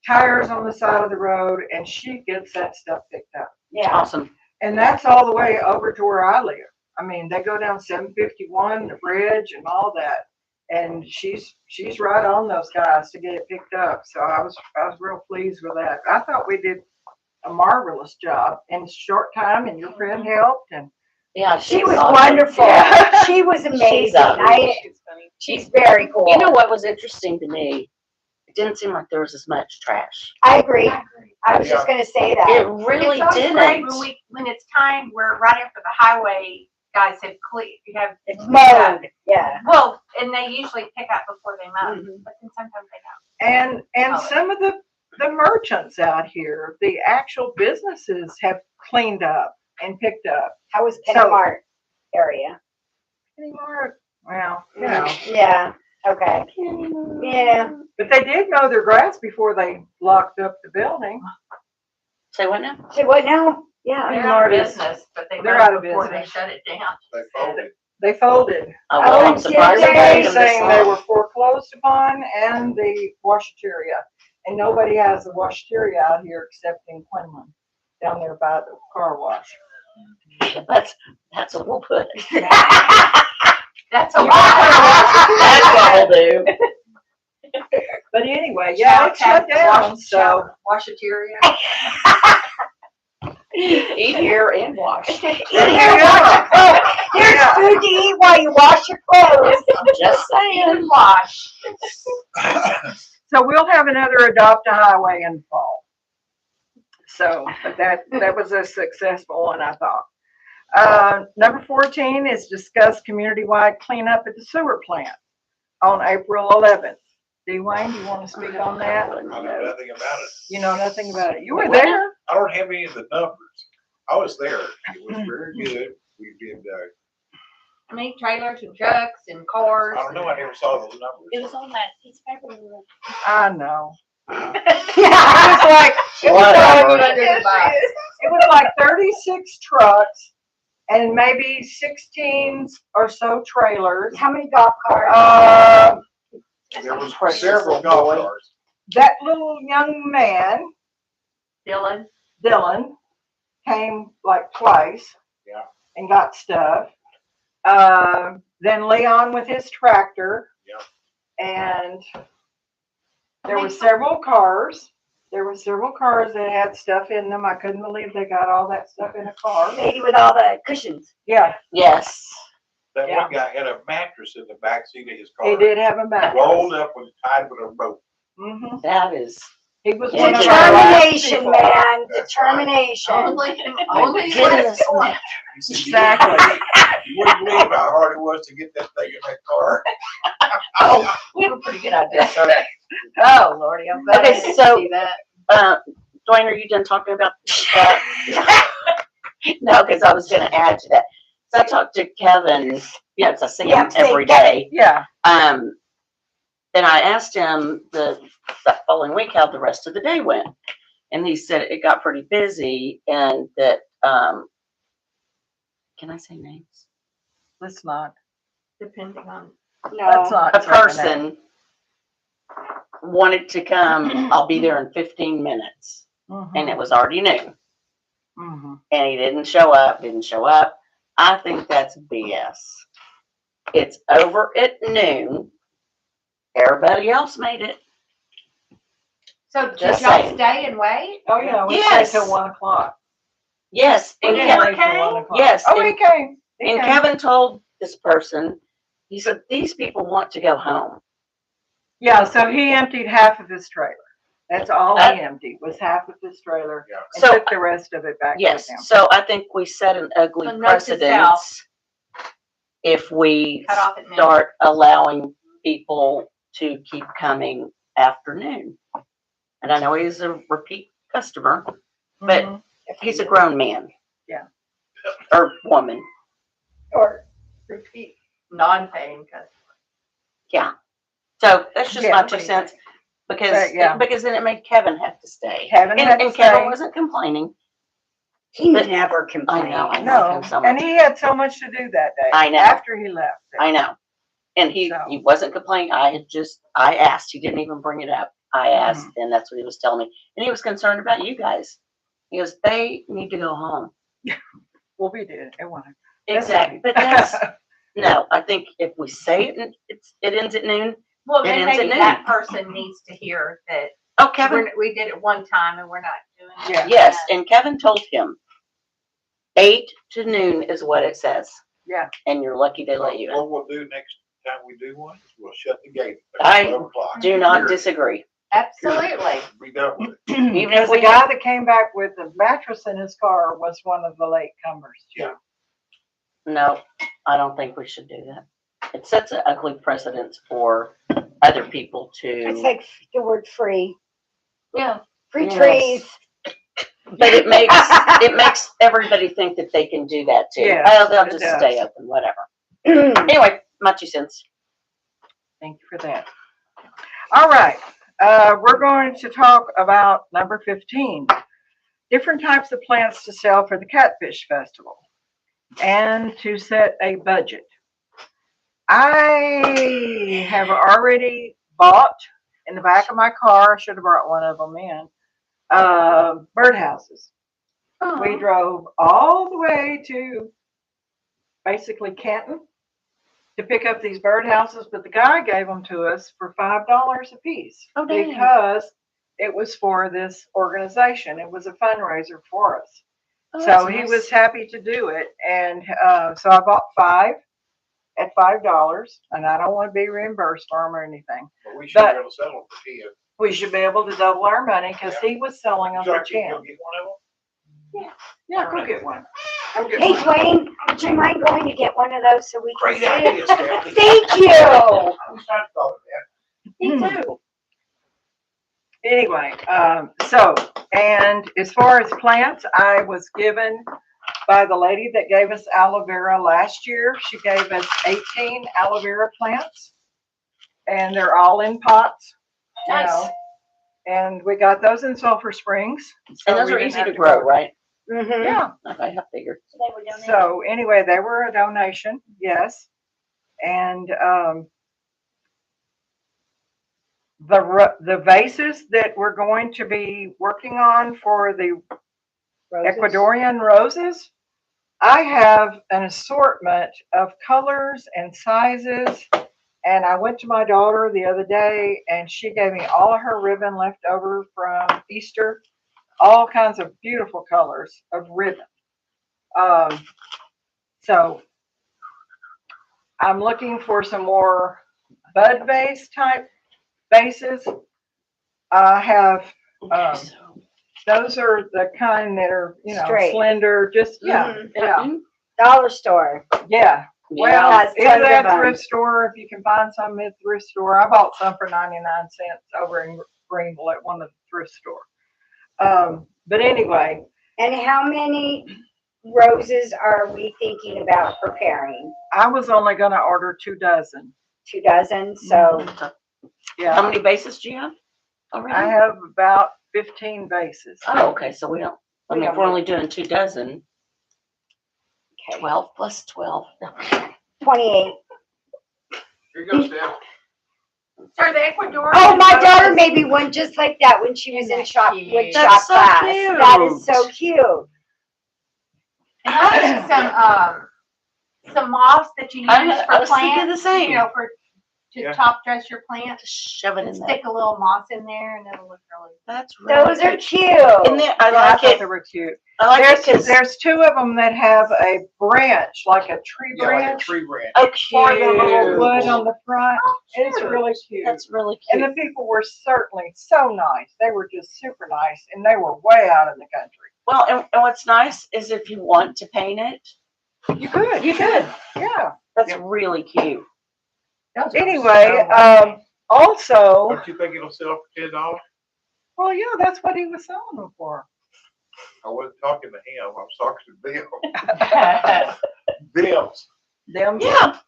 tires on the side of the road, and she gets that stuff picked up. Yeah. Awesome. And that's all the way over to where I live. I mean, they go down 751, the bridge and all that. And she's right on those guys to get it picked up. So I was real pleased with that. I thought we did a marvelous job in a short time, and your friend helped, and Yeah, She was awesome. wonderful. Yeah. She was amazing. awesome. She's funny. She's very cool. You know what was interesting to me? It didn't seem like there was as much trash. I agree. I was just gonna say It that. really It's always great didn't. when it's time where right after the highway guys have have It's mowed. Yeah. well, and they usually pick up before they mow, Mhm. but then sometimes they don't. And some of the merchants out here, the actual businesses have cleaned up and picked up. How was So- Penmart area? Anymore, well, you know, Yeah. Okay. Yeah. but they did mow their grass before they locked up the building. Say what now? So what now? Yeah. They're Penmart out of is- business, but they they're mow out of before they business. shut it down. They folded. They folded. Oh, well, Oh, I'm surprised did they they? didn't Saying they decide. were foreclosed upon and the washateria. And nobody has a washateria out here except in Quinlan, down there by the car wash. That's what we'll put. That's a That's what we'll do. But anyway, yeah, it's shut down, so. Washateria. Eat here and wash. Eat here, wash your clothes. There's Yeah. food to eat while you wash your clothes. I'm just saying. And wash. So we'll have another Adopt a Highway in the fall. So, but that was a successful one, I thought. Number 14 is discuss community-wide cleanup at the sewer plant on April 11th. Dwayne, do you want to speak on that? I know nothing about it. You know nothing about it. You were there. I don't have any of the numbers. I was there. It was very good. We did, I mean, trailers and trucks and cars. I don't know, I never saw those numbers. It was on that piece of paper. we were- I know. Yeah. It was like, Under the bus. it was like 36 trucks and maybe 16 or so trailers. How many golf carts? There was Precious several little golf boy. carts. That little young man, Dylan. Dylan, came like twice. Yeah. And got stuff. Then Leon with his tractor. Yeah. And there were several cars. There were several cars that had stuff in them. I couldn't believe they got all that stuff in a car. Lady with all the cushions. Yeah, Yes. That Yeah. one guy had a mattress in the back seat of his he car. did have a mattress. Rolled up and tied with a rope. Hmm. That is. He was Yeah, one of our last Determination, people. man. That's right. Determination. Only Goodness me. He said, Exactly. You wouldn't believe how hard it was to get that thing in that car. Oh, we have a pretty good idea. Oh, Lordy, I'm glad I Okay, didn't so- see that. Dwayne, are you done talking about that? No, because I was going to add to that. So I talked to Kevin. Yes, I see Yeah, him say every Kevin. day. Yeah, And I asked him the following week how the rest of the day went, and he said it got pretty busy, and that can I say names? let's not. Depending on. Let's No. not. A say the name. person wanted to come. I'll be there in 15 minutes, and it was already noon. Mhm. And he didn't show up. I think that's BS. It's over at noon. Everybody else made it. So did Just y'all saying. stay and wait? Oh, yeah, we stayed Yes. till 1 o'clock. Yes, We and didn't Kevin, leave till 1 o'clock. yes, Oh, and- he came. He and came. Kevin told this person, he said, these people want to go home. Yeah, so he emptied half of his trailer. That's all That- he emptied, was half of his trailer. Yeah. And So- took the rest of it back with Yes, him. so I think we set an ugly So note to precedent self. if we Cut off at noon. start allowing people to keep coming afternoon. And I know he's a repeat customer, but Mhm. he's a grown man. Yeah. Or woman. Or repeat. Non-paying customers. So that's just Yeah. my 2 cents. Because, Yeah. because then it made Kevin have to stay. Kevin had to And Kevin stay. wasn't complaining. He But- never I complained. know, I love No, him so much. and he had so much to do that day. I know. After he left. I know. And he So- wasn't complaining. I asked. He didn't even bring it up. I asked, Mm-hmm. and that's what he was telling me. And he was concerned about you guys. He goes, they need to go home. Well, we did. It wasn't. Exactly. But that's, no, I think if we say it, and it ends at noon. Well, It then ends at maybe that noon. person needs to hear that Oh, Kevin, we did it one time and we're not doing it. Yeah. yes. And Kevin told him, 8 to noon is what it says. Yeah. And you're lucky they let you in. What we'll do next time we do one is we'll shut the gate I at 12 o'clock. Do not Period. disagree. Absolutely. Be done with it. Even if Because the we guy that came back with the mattress in his car was one of the latecomers too. Yeah. No, I don't think we should do that. It sets an ugly precedence for other people It's to, like the word free. yeah, Free Yes. trees. but it makes everybody think that they can do that too. Yeah, Oh, they'll it just does. stay open, whatever. Anyway, my 2 cents. Thank you for that. All right, we're going to talk about number 15. Different types of plants to sell for the Catfish Festival and to set a budget. I have already bought in the back of my car, I should have brought one of them in, birdhouses. We drove all the way to basically Canton to pick up these birdhouses, but the guy gave them to us for $5 a piece Oh, dang. because it was for this organization. It was a fundraiser for us. Oh, So that's he nice. was happy to do it, and so I bought 5 at $5, and I don't want to be reimbursed for them or anything. But we should be But- able to settle for 10. We should be able to double our money because he was selling them So I for can 10. go get one of them? Yeah, go get one. Go get Hey, one. Dwayne, would you mind going to get one of those so we can Great see idea, it? Stephanie. Thank you. I wish I'd thought of that. Me too. Anyway, so, and as far as plants, I was given by the lady that gave us aloe vera last year. She gave us 18 aloe vera plants, and they're all in pots. you Nice. know. And we got those in Sulphur Springs. so And those we are didn't easy have to grow, go- right? Mhm. Yeah. Okay, I figured. So they were donated. So anyway, they were a donation, yes. And the vases that we're going to be working on for the Ecuadorian roses, I have an assortment of colors and sizes. And I went to my daughter the other day and she gave me all of her ribbon left over from Easter, all kinds of beautiful colors of ribbon. So I'm looking for some more bud vase type vases. I have, Okay, so. those are the kind that are, Straight. slender, just, yeah, Mhm. yeah, Dollar store. yeah. Yeah. Well, Has in tons of that them. thrift store, if you can find some at thrift store, I bought some for 99 cents over in Greenville at one of the thrift store. But anyway, And how many roses are we thinking about preparing? I was only gonna order 2 dozen. 2 dozen, so How Yeah, many bases do you have already? I have about 15 vases. Oh, okay, so we don't, I We mean, if don't we're need- only doing 2 dozen, okay, 12 plus 12. 28. Here you go, Steph. For the Ecuadorian. Oh, my roses, daughter made me one just like that when she was Isn't in that shop cute? with That's shop so class. cute. That is so cute. And I have some moss that you use I for was thinking plants, the same. to Yeah. top dress your plant. Just shove it And in there. stick a little moss in there and it'll look really. That's really Those are cute. cute. And then I Yeah, I like thought it. they were cute. I like it There's 'cause- there's 2 of them that have a branch, like a tree Yeah, like a branch, tree branch. oh, for the little cute. wood on the front. It's cute. really cute. That's really And cute. the people were certainly so nice. They were just super nice, and they were way out in the country. Well, and what's nice is if you want to paint it, You could. you could. Yeah. That's Yeah. really cute. Those are Anyway, so also, Don't you think it'll sell for $10? well, yeah, that's what he was selling them for. I wasn't talking to him, I was talking to them. nice. Bills. Them. Yeah.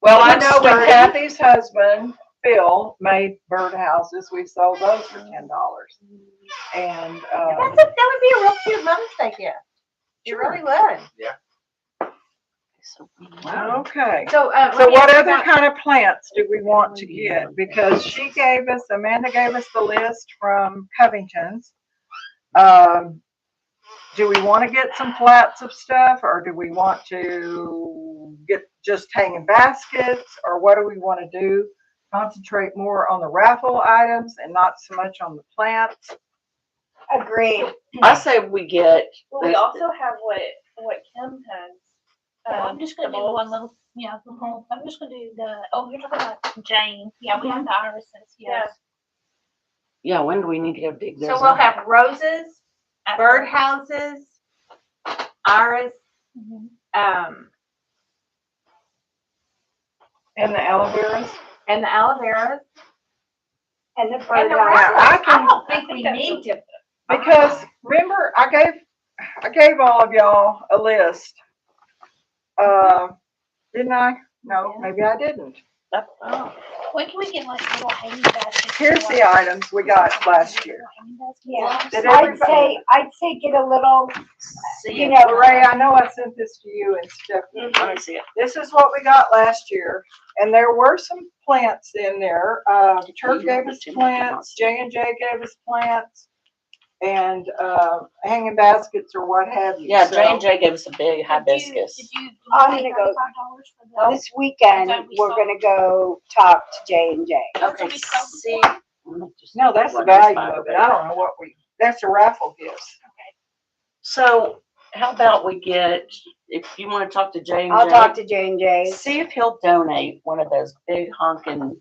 Well, I Them know when sturdy. Kathy's husband, Phil, made birdhouses, we sold those for $10. And, that would be a real cute Mother's Day gift. It Sure. really would. So, okay. So, So what other kind of plants do we want to get? Because Amanda gave us the list from Covington's. Do we want to get some flats of stuff, or do we want to get just hanging baskets, or what do we want to do? Concentrate more on the raffle items and not so much on the plants? Agreed. I say we get, Well, we also have what Kim has. I'm just gonna the do one bulbs. little, yeah, the whole, I'm just gonna do the, oh, you're talking about Jane. Yeah, we have the irises, yes. yeah, when do we need to go dig those So we'll up? have roses, At bird houses, iris, Mhm. And the aloe veras? and the aloe veras. And the And bird the house. Yeah, I I can- don't think we need to. Because remember, I gave all of y'all a list. Didn't I? No, maybe I didn't. When can we get like little hanging baskets? Here's the items we got last year. Yeah, Did I'd say get a little, See you it. know, Ray, I know I sent this to you and Stephanie. Let me see it. This is what we got last year, and there were some plants in there. Turk gave us plants, J&J gave us plants, and hanging baskets or what have you. Yeah, So- J&J gave us a big hibiscus. Did you I'm pay gonna go- $35 for the? this weekend, That we we're saw. gonna go talk to J&J. Okay, we sold see. No, that's the value of it. I don't know what that's a raffle gifts. So how about we get, if you wanna talk to J&J. I'll talk to J&J. See if he'll donate one of those big honking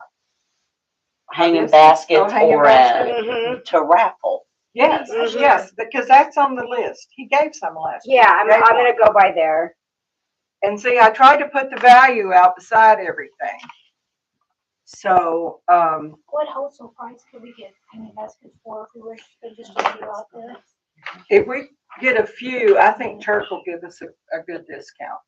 hanging Yes. baskets Oh, hanging or basket. Mhm. to raffle. Yes, Mhm. yes, because that's on the list. He gave some last year. Yeah, I'm Gave one. gonna go by there. And see, I tried to put the value out beside everything. So, What wholesale price could we get hanging baskets for if we were to just do it out there? if we get a few, I think Turk will give us a good discount.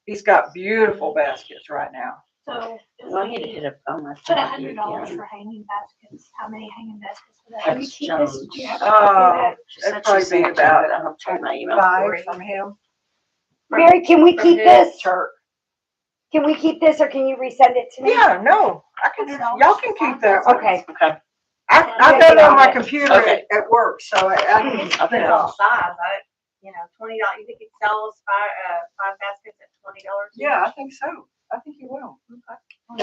He's got beautiful baskets right now. So if Well, I need to we hit a phone. I put think $100 again. for hanging baskets, how many hanging baskets would that Can be? you That's keep this? Jones. Do you have Oh, that? She said that'd she probably sent be it to me, about but I don't check my email. 5 from him. Mary, can we From keep his this? Turk. Can we keep this or can you resend it to me? Yeah, no, I can, y'all can keep that one. Okay. Okay. I got it on my computer Okay. at work, so I can Okay. print it Depends on off. size, $20, you think you'd sell us five baskets at $20? Yeah, I think so. I think you will.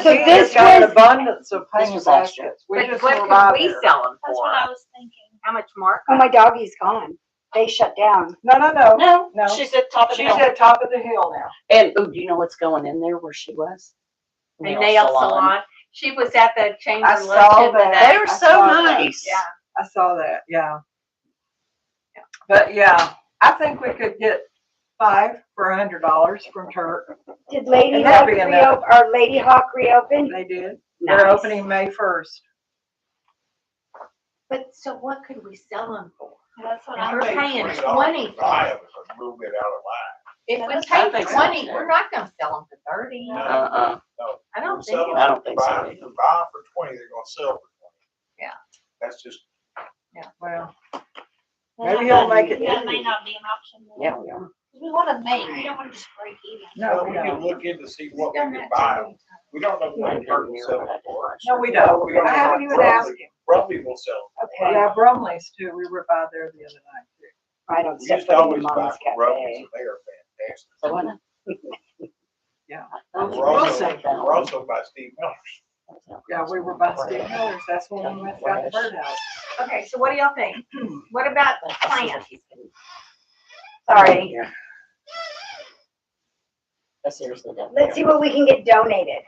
So He this has got an was- abundance of This hanging was last year. baskets. We But just what were could by we there. sell them That's for? what I was thinking. How much mark? Oh, my doggy's gone. They shut down. No, No, No. she's at top of the she's hill. at top of the hill now. And, oh, do you know what's going in there where she was? A nail salon. She was at the chamber I luncheon saw that. today. They were I so saw that. nice. Yeah. I saw that, yeah. But yeah, I think we could get 5 for $100 from Turk. Did Lady And Hawk that'd be enough. reopen, or Lady Hawk reopen? They did. They're Nice. opening May 1st. But so what could we sell them for? That's what And I'm we're thinking. paying $20 20 to buy them is a little bit out of line. If we I pay think so, 20, too. we're not gonna sell them for 30. No. No. I don't Sell think. them, I don't think so buy them- either. you buy them for 20, they're gonna sell for 20. Yeah. That's just, Well, Well, maybe he'll make it. That may not be an option. then. Yeah, we are. 'Cause we wanna make, we don't wanna just break even. No, we we can don't. look in to see We've what we done can that buy too them. We don't know what Turk will sell them for. No, we don't. We don't I know haven't what even asked him. Brumley will sell them. Okay. Yeah, Brumley's too. We were by there the other night too. I don't We step used to foot in always buy Mom's from Brumley's, Cafe. and they are fantastic. So what? Yeah. I We're also, think that we're one. also by Steve Miller's. Yeah, we were by Steve Miller's. That's when we went and got the birdhouse. Okay, so what do y'all think? What about the plants? Sorry. I seriously don't. Let's see what we can get donated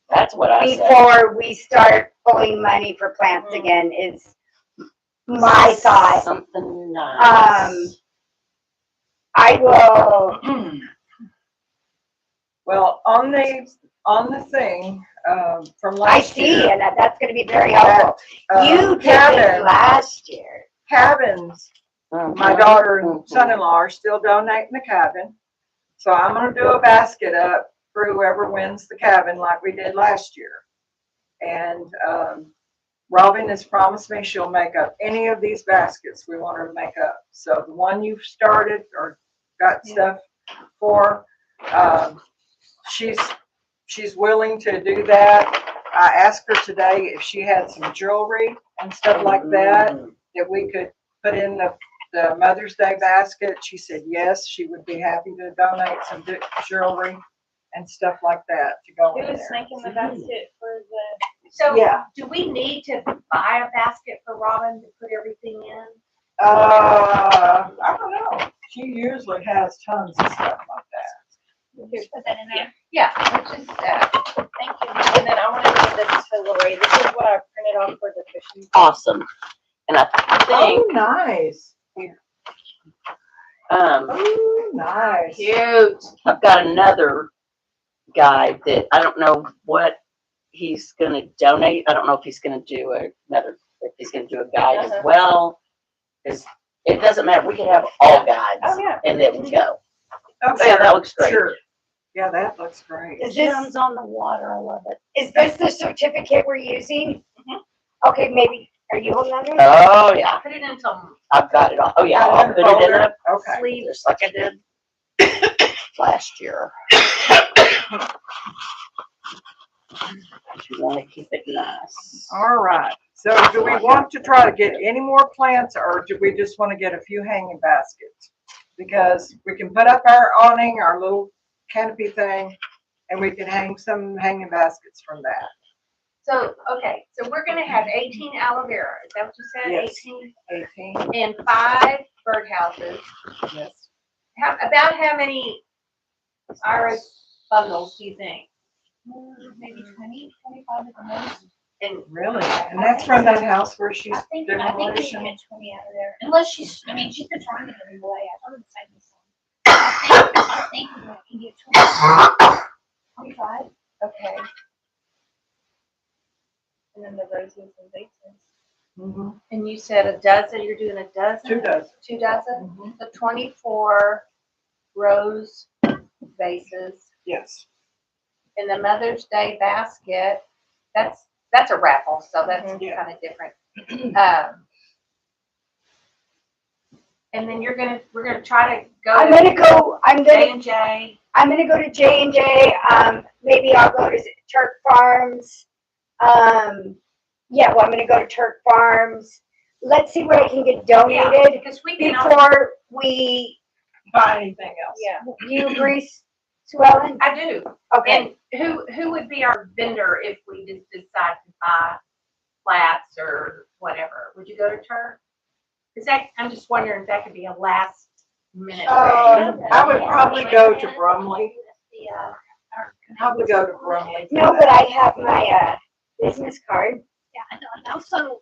That's what I said. before we start pulling money for plants again is my thought. Something nice. I will, Well, on the thing, from I last see, year. and that's gonna be very helpful. You did it last year. Cabins, Mhm. my daughter and Mhm. son-in-law are still donating the cabin. So I'm gonna do a basket up for whoever wins the cabin like we did last year. And, Robin has promised me she'll make up any of these baskets we want her to make up. So the one you've started or got stuff for, she's willing to do that. I asked her today if she had some jewelry and stuff like that we could put in the Mother's Day basket. She said yes, she would be happy to donate some jewelry and stuff like that to go in Who was there. making the basket for the? So Yeah. do we need to buy a basket for Robin to put everything in? I don't know. She usually has tons of stuff like that. Just put that in there. Yeah, which is, Thank you. And then I want to give this to Lori. This is what I printed off for the fishing. Awesome. And I think, Oh, nice. um, Oh, nice. cute. I've got another guy that I don't know what he's gonna donate. I don't know if he's gonna do if he's gonna do a guide as well. Cause it doesn't matter. We can have all guides Oh, yeah. and then we go. Oh, Yeah, that looks great. Sure. Yeah, that looks great. Is this, Gems on the water. I love it. is this the certificate we're using? Okay, maybe, are you holding on to it? Oh, yeah. put it in some I've got it all. Oh, yeah. Got I'll it put in it in folder? a Okay. sleeve just like I did last year. You want to keep it nice. All right. So do we want to try to get any more plants or do we just want to get a few hanging baskets? Because we can put up our awning, our little canopy thing, and we can hang some hanging baskets from that. So, okay, so we're gonna have 18 aloe vera, is that what you said? Yes. 18 18, and 5 birdhouses. yes. About how many iris bundles do you think? Maybe 20, 25 at the most. And Really? And that's from that house where she's I think we can demolition? get 20 out of there. Unless she's been trying to get them away. I thought it was saying this. I think we can get 20, 25. okay. And then the roses and vases. Mhm. And you said a dozen, you're doing a dozen? 2 dozen. 2 dozen? Mhm. So 24 rose vases. Yes. In the Mother's Day basket, that's a raffle, so that's Yeah. kind of different. And then we're gonna try to go I'm to gonna go, J&J. I'm gonna go to J&J, maybe I'll go to Turk Farms. Yeah, well, I'm gonna go to Turk Farms. Let's see what I can get donated Because we can, before we, Buy anything else? Yeah. you agree, Sue Ellen? I do. Okay, And who would be our vendor if we just decide to buy flats or whatever? Would you go to Turk? Is that, I'm just wondering if that could be a last minute thing. I would probably go to Brumley. The, Probably go to Brumley. no, but I have my, business card. Yeah, I know. And also,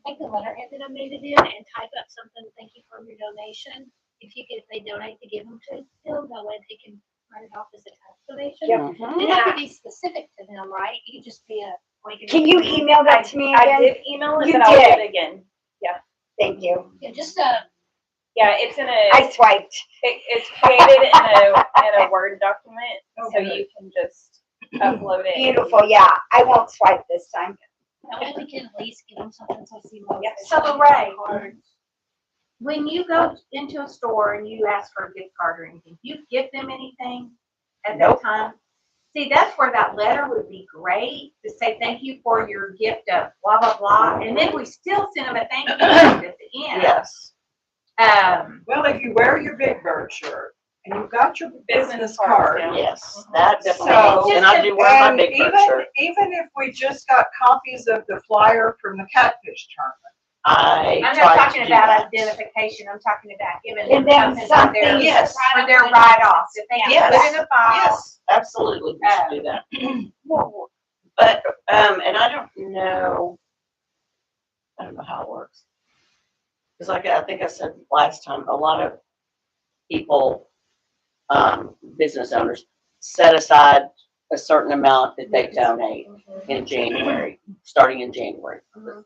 make the letterhead that I made it in and type up something, thank you for your donation. If they donate to give them to Phil, that way they can write it off as a tax donation. Yep. Mhm. It has to be specific to them, right? You could just be a blanket. Can you email that to me I again? did email it, You but I'll do did. it again. Thank you. Yeah, just Yeah, it's in a, I swiped. it's created in a Word document, so Okay. you can just upload it. Beautiful, yeah, I won't swipe this time. that way we can at least give them something so see what. Yeah, so Lorraine, when you go into a store and you ask for a gift card or anything, do you give them anything at that time? See, that's where that letter would be great, to say thank you for your gift of blah, blah, blah, and then we still send them a thank you note at the end. Yes. Well, if you wear your Big Bird shirt and you've got your business cards, card. yeah. Yes. That definitely So- helps. And I do wear my And Big Bird even, shirt. even if we just got copies of the flyer from the catfish tournament. I I'm try not to talking do about that. identification, I'm talking about giving And them then something for their, something- Yes. for their write-off, that they can put Yes. in a file. Yes, absolutely, we should do that. But, and I don't know how it works. Because like I think I said last time, a lot of people, business owners, set aside a certain amount that they donate in January, starting in January,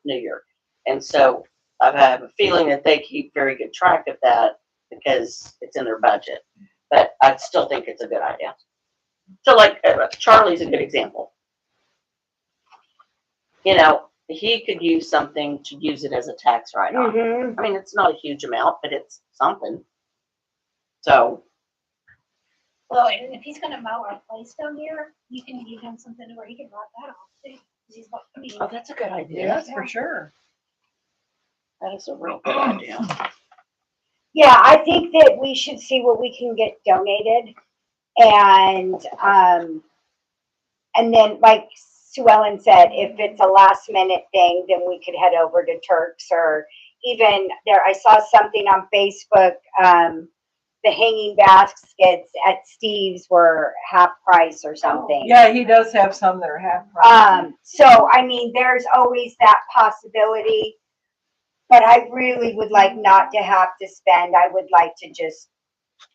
New Year. And so I have a feeling that they keep very good track of that because it's in their budget. But I still think it's a good idea. So like Charlie's a good example. You know, he could use something to use it as a tax write-off. Mm-hmm. I mean, it's not a huge amount, but it's something. So, Well, and if he's gonna mow our place down here, you can give him something where he can write that off too. 'Cause he's, I mean, oh, that's a good idea. Yes, for sure. That is a real good idea. Yeah, I think that we should see what we can get donated. And then like Sue Ellen said, if it's a last minute thing, then we could head over to Turk's or even there, I saw something on Facebook, the hanging baskets at Steve's were half price or something. Yeah, he does have some that are half price. So, I mean, there's always that possibility, but I really would like not to have to spend. I would like to just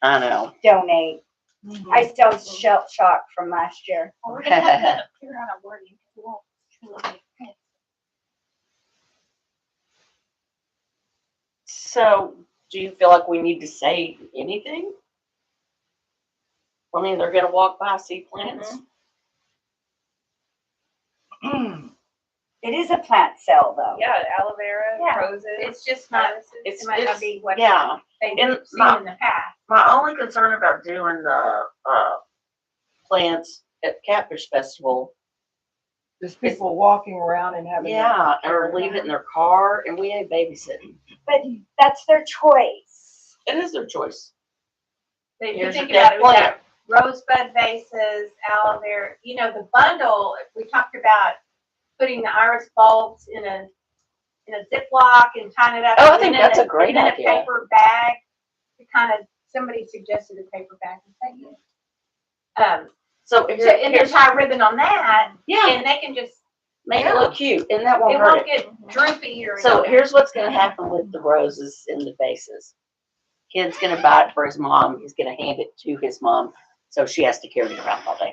I know. donate. Mhm. I still shell shocked from last year. We're gonna have to figure out a wording, because it won't truly make sense. So, do you feel like we need to say anything? I mean, they're gonna walk by, see plants. It is a plant sale, though. Yeah, aloe vera, Yeah. roses. It's just not, It's, it might not be what yeah. they've And seen in the past. My only concern about doing the plants at Catfish Festival, There's people walking around and having. yeah, or leave it in their car, and we ain't babysitting. But that's their choice. It is their choice. So if you Here's think your about dead it, we plant. got rosebud vases, aloe vera, the bundle, we talked about putting the iris bulbs in a Ziploc and tying it up. Oh, I and think then that's in a great and then idea. a paper bag, somebody suggested a paper bag. Is that you? So And then here's, tie a ribbon on that, yeah, and they can just, make it look cute, and that it won't hurt won't it. get droopy or. So anything. here's what's gonna happen with the roses in the vases. Kid's gonna buy it for his mom. He's gonna hand it to his mom, so she has to carry it around all day.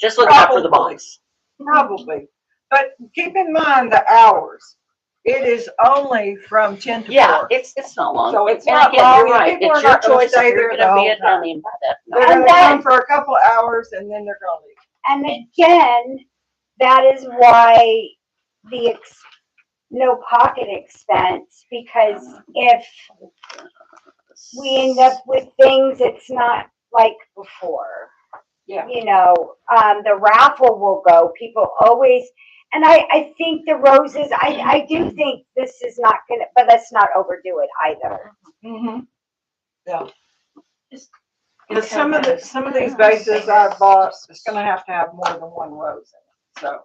Just look out for the Probably. box. Probably, but keep in mind the hours. It is only from 10 to Yeah, 4. it's not long. So it's And not again, long, you're and right. people It's are your not gonna choice if stay you're there the gonna be whole at time. Honey and buy that. They're No. gonna And come that- for a couple of hours and then they're gonna leave. And again, that is why the no pocket expense, because if we end up with things, it's not like before. Yeah. The raffle will go. People always, and I think the roses, I do think this is not gonna, but let's not overdo it either. Mm-hmm. Yeah. Just- Because some of these vases I bought, it's gonna have to have more than one rose in it, so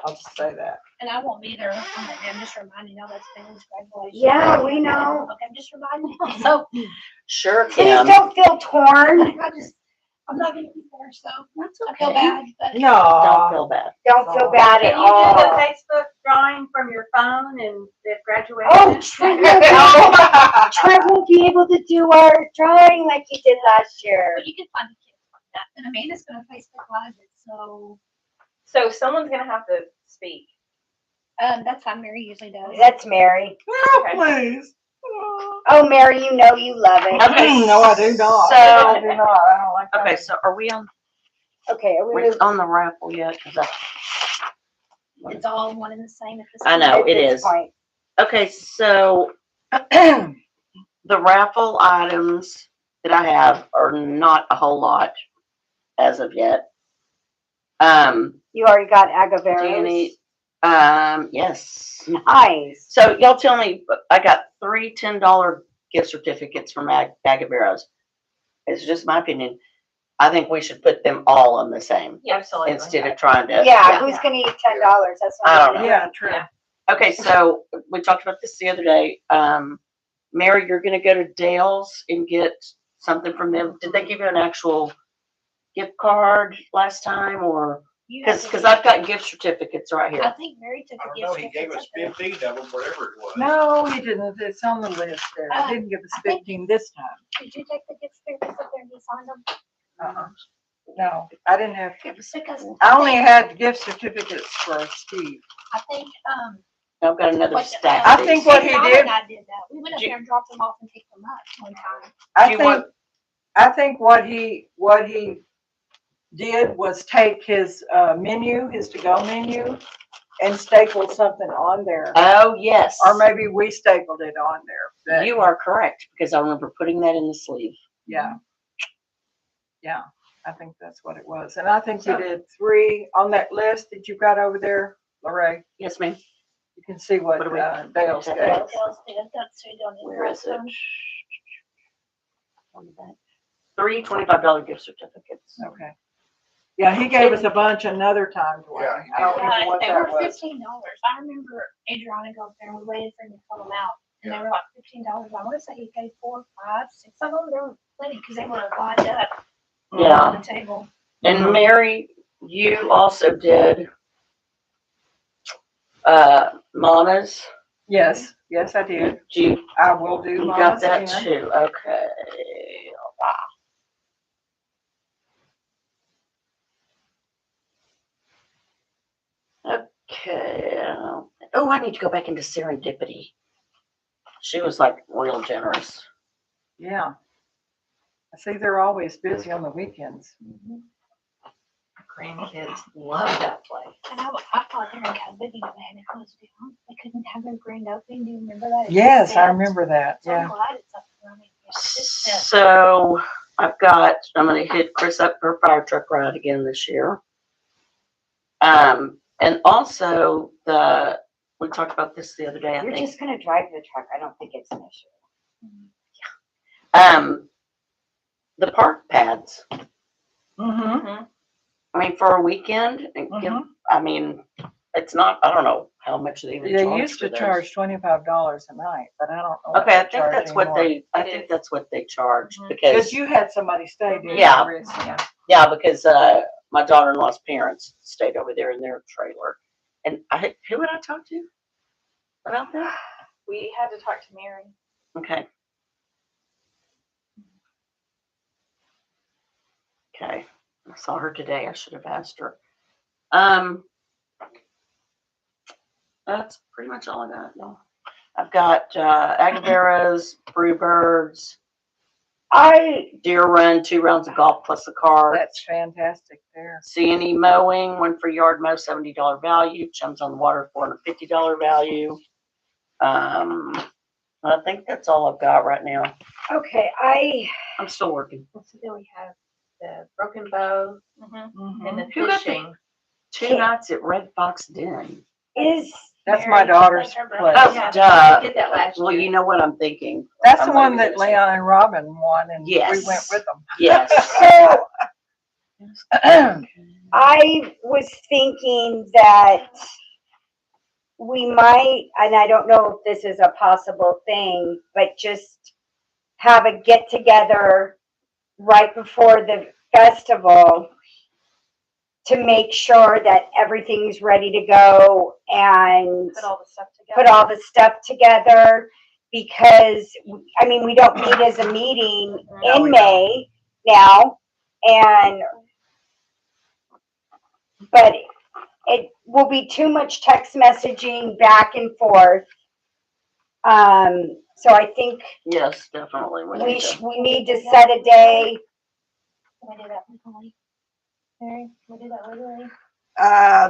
I'll just say that. And I won't be there on that day. I'm just reminding y'all that's Ben's graduation. Yeah, we know. Okay, I'm just reminding you. So, Sure, Please Kim. don't feel torn. I'm not gonna be there, so That's I feel okay. bad, but. Don't No. feel bad. Don't feel bad Can at you do the all. Facebook drawing from your phone and the graduation? Oh, Trent won't be able to do our drawing like he did last year. But you can find the kids like that. And Amanda's gonna Facebook Live it, so, So someone's gonna have to speak. that's how Mary usually does. That's Mary. No, Okay. please. Oh, Mary, you know you love it. Okay, No, I do not. so- I do not. I don't like that. Okay, so are we on, Okay, are we we're moving? on the raffle yet? 'Cause It's all one and the same at this I know. point. it At this is. point. Okay, so the raffle items that I have are not a whole lot as of yet. You already got Do you agaveros. need, yes. Nice. So y'all tell me, I got 3 $10 gift certificates from Agaveros. It's just my opinion. I think we should put them all on the same Yeah, absolutely. instead of trying to. Yeah, who's gonna eat $10? That's what I I'm don't know. saying. Yeah, true. Yeah. Okay, so we talked about this the other day. Mary, you're gonna go to Dale's and get something from them. Did they give you an actual gift card last time, or You have because to- I've got gift certificates right I here. think Mary took I a don't gift know, he gave us certificate. 15 of them, whatever it was. No, he didn't. It's on the list there. He didn't give us I think- 15 this time. Did you take the gift certificates up there and he signed them? Uh-uh. No, I didn't have. Because I only had gift certificates for Steve. I think, I've got another What- stack. I of think these. what he Donna did- and I did that. We went up Do you- there and dropped them off and picked them up one time. I you think, want- I think what he did was take his menu, his to-go menu, and staple something on there. Oh, yes. Or maybe we stapled it on there. But You are correct, because I remember putting that in the sleeve. yeah. Yeah, I think that's what it was. And I think you did 3 on that list that you've got over there, Lorraine. Yes, ma'am. You can see what What do we- Dale's Okay. gave. Dale's did, that's who done it. Where is it? last time. On the back. 3 $25 gift certificates. Okay. Yeah, he gave us a bunch another time, Dwayne. Yeah, he I don't did. remember what They that were was. $15. I remember Adriana go up there and we waited for him to fill them out. And they were like $15. I want to say he paid 4, 5, 6 of them. There were plenty because they were lined up Yeah. on the table. And Mary, you also did, Mama's. Yes, yes, I did. You, I will do you got Mama's that again. too, okay. Okay, oh, I need to go back into serendipity. She was like real generous. Yeah. I see they're always busy on the weekends. Grandkids love that place. And I thought they were in Calvity, but they had to close down. They couldn't have their grand opening. Do you remember that? It Yes, just I said- remember that, So I'm yeah. glad it's up and running. It's just that- So I'm gonna hit Chris up for a fire truck ride again this year. And also we talked about this the other day, I You're think. just gonna drive the truck. I don't think it's an issue. The park pads. Mm-hmm. I mean, for a weekend, and give, I mean, it's not, I don't know how much they even charge. They used for to those. charge $25 a night, but I don't know. what Okay, I they think charge that's what anymore. I think that's what they charge Mhm. because, Because you had somebody stay, didn't you, Yeah. Chris? yeah, because, my daughter-in-law's parents stayed over there in their trailer. And who would I talk to about that? We had to talk to Mary. Okay. Okay, I saw her today. I should have asked her. That's pretty much all I got. No. I've got Agaveras, Brewbirds, Deer Run, 2 rounds of golf plus a cart. That's fantastic there. C&E Mowing, 1 for yard mow, $70 value. Chums on the Water, $450 value. I think that's all I've got right now. Okay, I'm still working. So then we have the Broken Bow Mhm. and the Who got the- fishing. 2 nights at Red Fox Den. is, That's my Mary, daughter's that's her place. birthday. Yeah, duh. we did that last Well, year. you know what I'm thinking. That's the I'm one gonna that go Leon and Robin won, and we Yes. went with them. Yes. so I was thinking that we might, and I don't know if this is a possible thing, but just have a get together right before the festival to make sure that everything's ready to go and Put all the stuff together. put all the stuff together, because I mean, we don't meet as a meeting No, we in May now, but it will be too much text messaging back and forth. So I think Yes, definitely. we need to set a day. Can we do that legally? Mary, can we do that legally?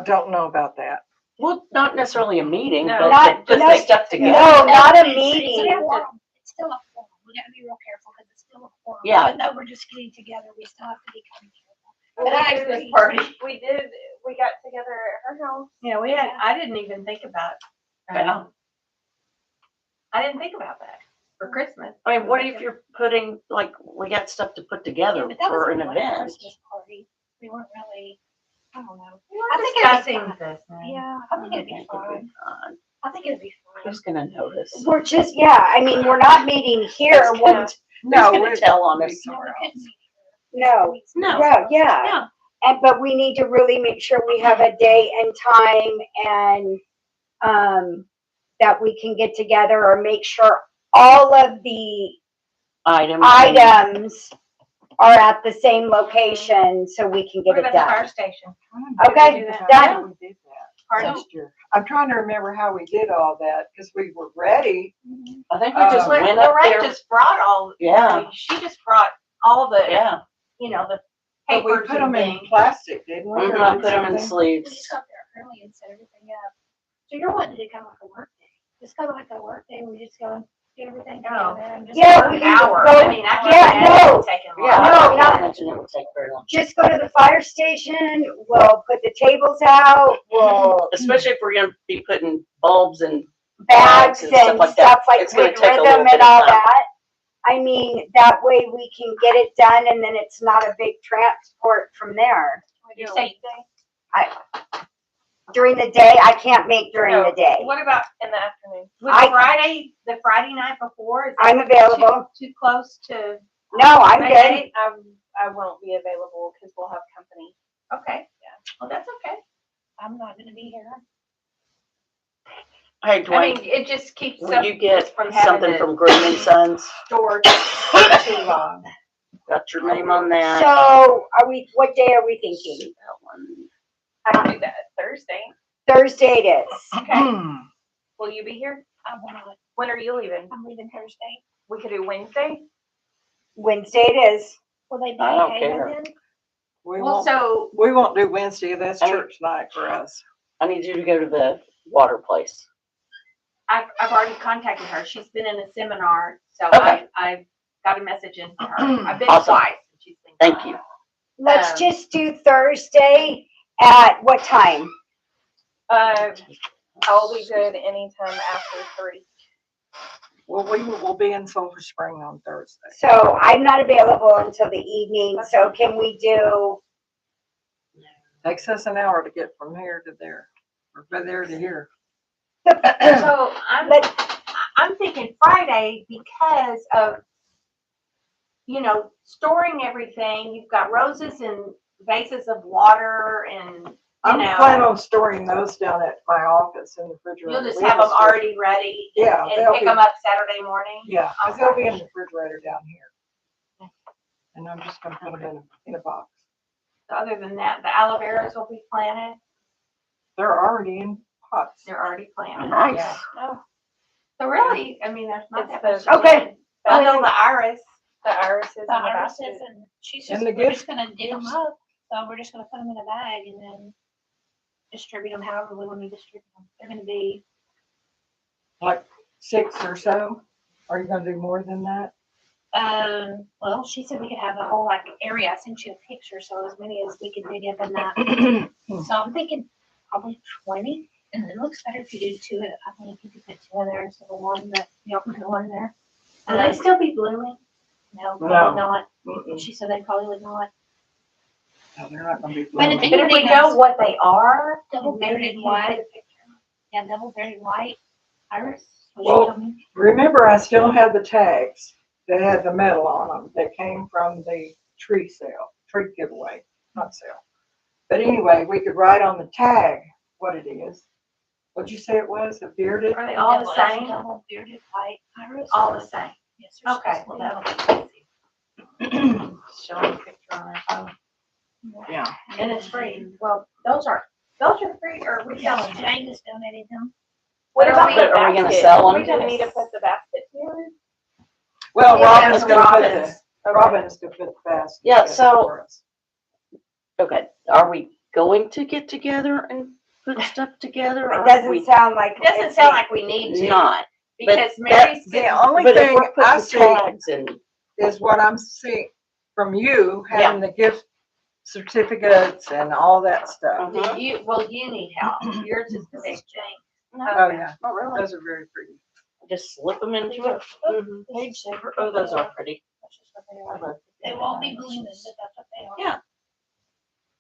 Don't know about that. Well, not necessarily a meeting, No. but Not- put no, the stuff together. No, not a It's meeting. a forum. It's still a forum. We gotta be real careful because it's still a forum. Yeah. Even though we're just getting together, we still have to be kind of careful. Well, But I we did this agree. party. We got together at her house. Yeah, I didn't even think about, Yeah. I didn't think about that for Christmas. I mean, what if you're putting, like, we got stuff to put together But that for was an a event? Christmas party. We weren't really, I don't know. We were I think it'd be discussing fun. this. Yeah, I think it'd be It'd be fun. fun. I think it'd be fun. Who's gonna notice? We're just, yeah, I mean, we're not meeting here. Who's We're, gonna, No, who's gonna tell on us? No, we couldn't meet here. no, No. well, yeah. Yeah. But we need to really make sure we have a day and time and, that we can get together, or make sure all of the items are at the same location so we can get What it about the fire done. station? Okay, We did that. done. We did that Pardon? last year. I'm trying to remember how we did all that, because we were ready. I think we just went up Lorraine there. just brought all. Yeah. She just brought all the, Yeah. you know, the But we papers put and them in things. plastic, didn't we? Mhm, Or I did put them in something? We sleeves. just got there early and set everything up. So you're wanting to do kind of like a work day. Just kind of like a work day. We just go and do everything No. together and just. Yeah, work we it can out. Hour. go- I mean, I can't yeah, imagine no. it taking long. Yeah, No, I can't not- imagine it would take very long. Just go to the fire station, we'll put the tables out, we'll Especially if we're gonna be putting bulbs and bags and and stuff like that. stuff like It's gonna with take a little rhythm bit and of all time. that. I mean, that way we can get it done and then it's not a big transport from there. Would you do a say weekday? During the day, I can't make during the day. What about in the afternoon? Would the Friday night before, is that I'm available. too close to? No, I'm my good. day? I won't be available because we'll have company. Okay, well, that's okay. I'm not gonna be here. Hey, I Dwayne, mean, it just keeps will you us get from having something to from Green and Sons? store too long. Got your name on that? So what day are we thinking? That one. I can do that Thursday. Thursday it is. Okay, will you be here? I will not. When are you leaving? I'm leaving Thursday. We could do Wednesday. Wednesday it is. Will they be I don't okay care. with it? Well, so, We won't do Wednesday, that's I- church night for us. I need you to go to the water place. I've already contacted her. She's been in a seminar, so Okay. I've got a message in for her. I've been Awesome. twice. And she's been Thank gone. you. Let's Um, just do Thursday at what time? I'll be good anytime after 3. Well, we will be in Sulphur Spring on Thursday. So I'm not available until the evening, so can we do, Takes us an hour to get from here to there, or from there to here. So let, I'm thinking Friday because of, storing everything. You've got roses and vases of water and, I'm planning on storing those down at my office in the refrigerator. you'll just We have them a store- already ready. Yeah, And they'll pick be- them up Saturday morning. Yeah, 'cause they'll be in the refrigerator down here. And I'm just gonna put them in a box. So other than that, the aloe veras will be planted. They're already in pots. They're already planted. Nice. Yeah. Oh, So really, I mean, there's not It's that much. the- to Okay. do. I know the iris. the irises in The the irises basket. and she's And just, the we're gifts- just gonna dig them up. So we're just gonna put them in a bag and then distribute them however we want to distribute them. They're gonna be, Like 6 or so? Are you gonna do more than that? well, she said we could have a whole like area. I sent you a picture, so as many as we could dig up in that. So I'm thinking probably 20. And it looks better if you do 2. I think if you could put 2 in there instead of 1, but you can put 1 in there. Will they still be blooming? No, No. probably not. Mm-mm. She said they probably would not. No, they're not gonna be. But if blooming. But if we know what they are, Double maybe bearded you can white. put a picture. Yeah, double bearded white iris. What Well, she told me. Remember, I still have the tags that had the metal on them that came from the tree giveaway, not sale. But anyway, we could write on the tag what it is. What'd you say it was? A bearded? Are they all the Double- same? Double bearded white iris. All the same. Yes, there's Okay, just well, one. that'll be easy. Show them a picture on our phone. Yeah. And it's free. Well, those are free, or we Yeah, selling them? Angus donated them. What about But the are we gonna basket? sell We them? don't need to put the basket together. Well, Yeah, Robin's that's gonna put Robin's. Robin's gonna put the basket. Yeah, together so- for us. Okay, are we going to get together and put stuff together? or it are doesn't we sound like. It doesn't sound like we need to, Not, because but Mary's The getting, only but if thing we're I putting see tags and, is what I'm seeing from you, having the gift certificates and all that stuff. Mhm. you need help. Yours is the big thing. Oh, yeah, not really, those are very pretty. just slip them into a page saver. Oh, those are pretty. That's just what they I are. love They won't be blooming, but that's what they are. Yeah.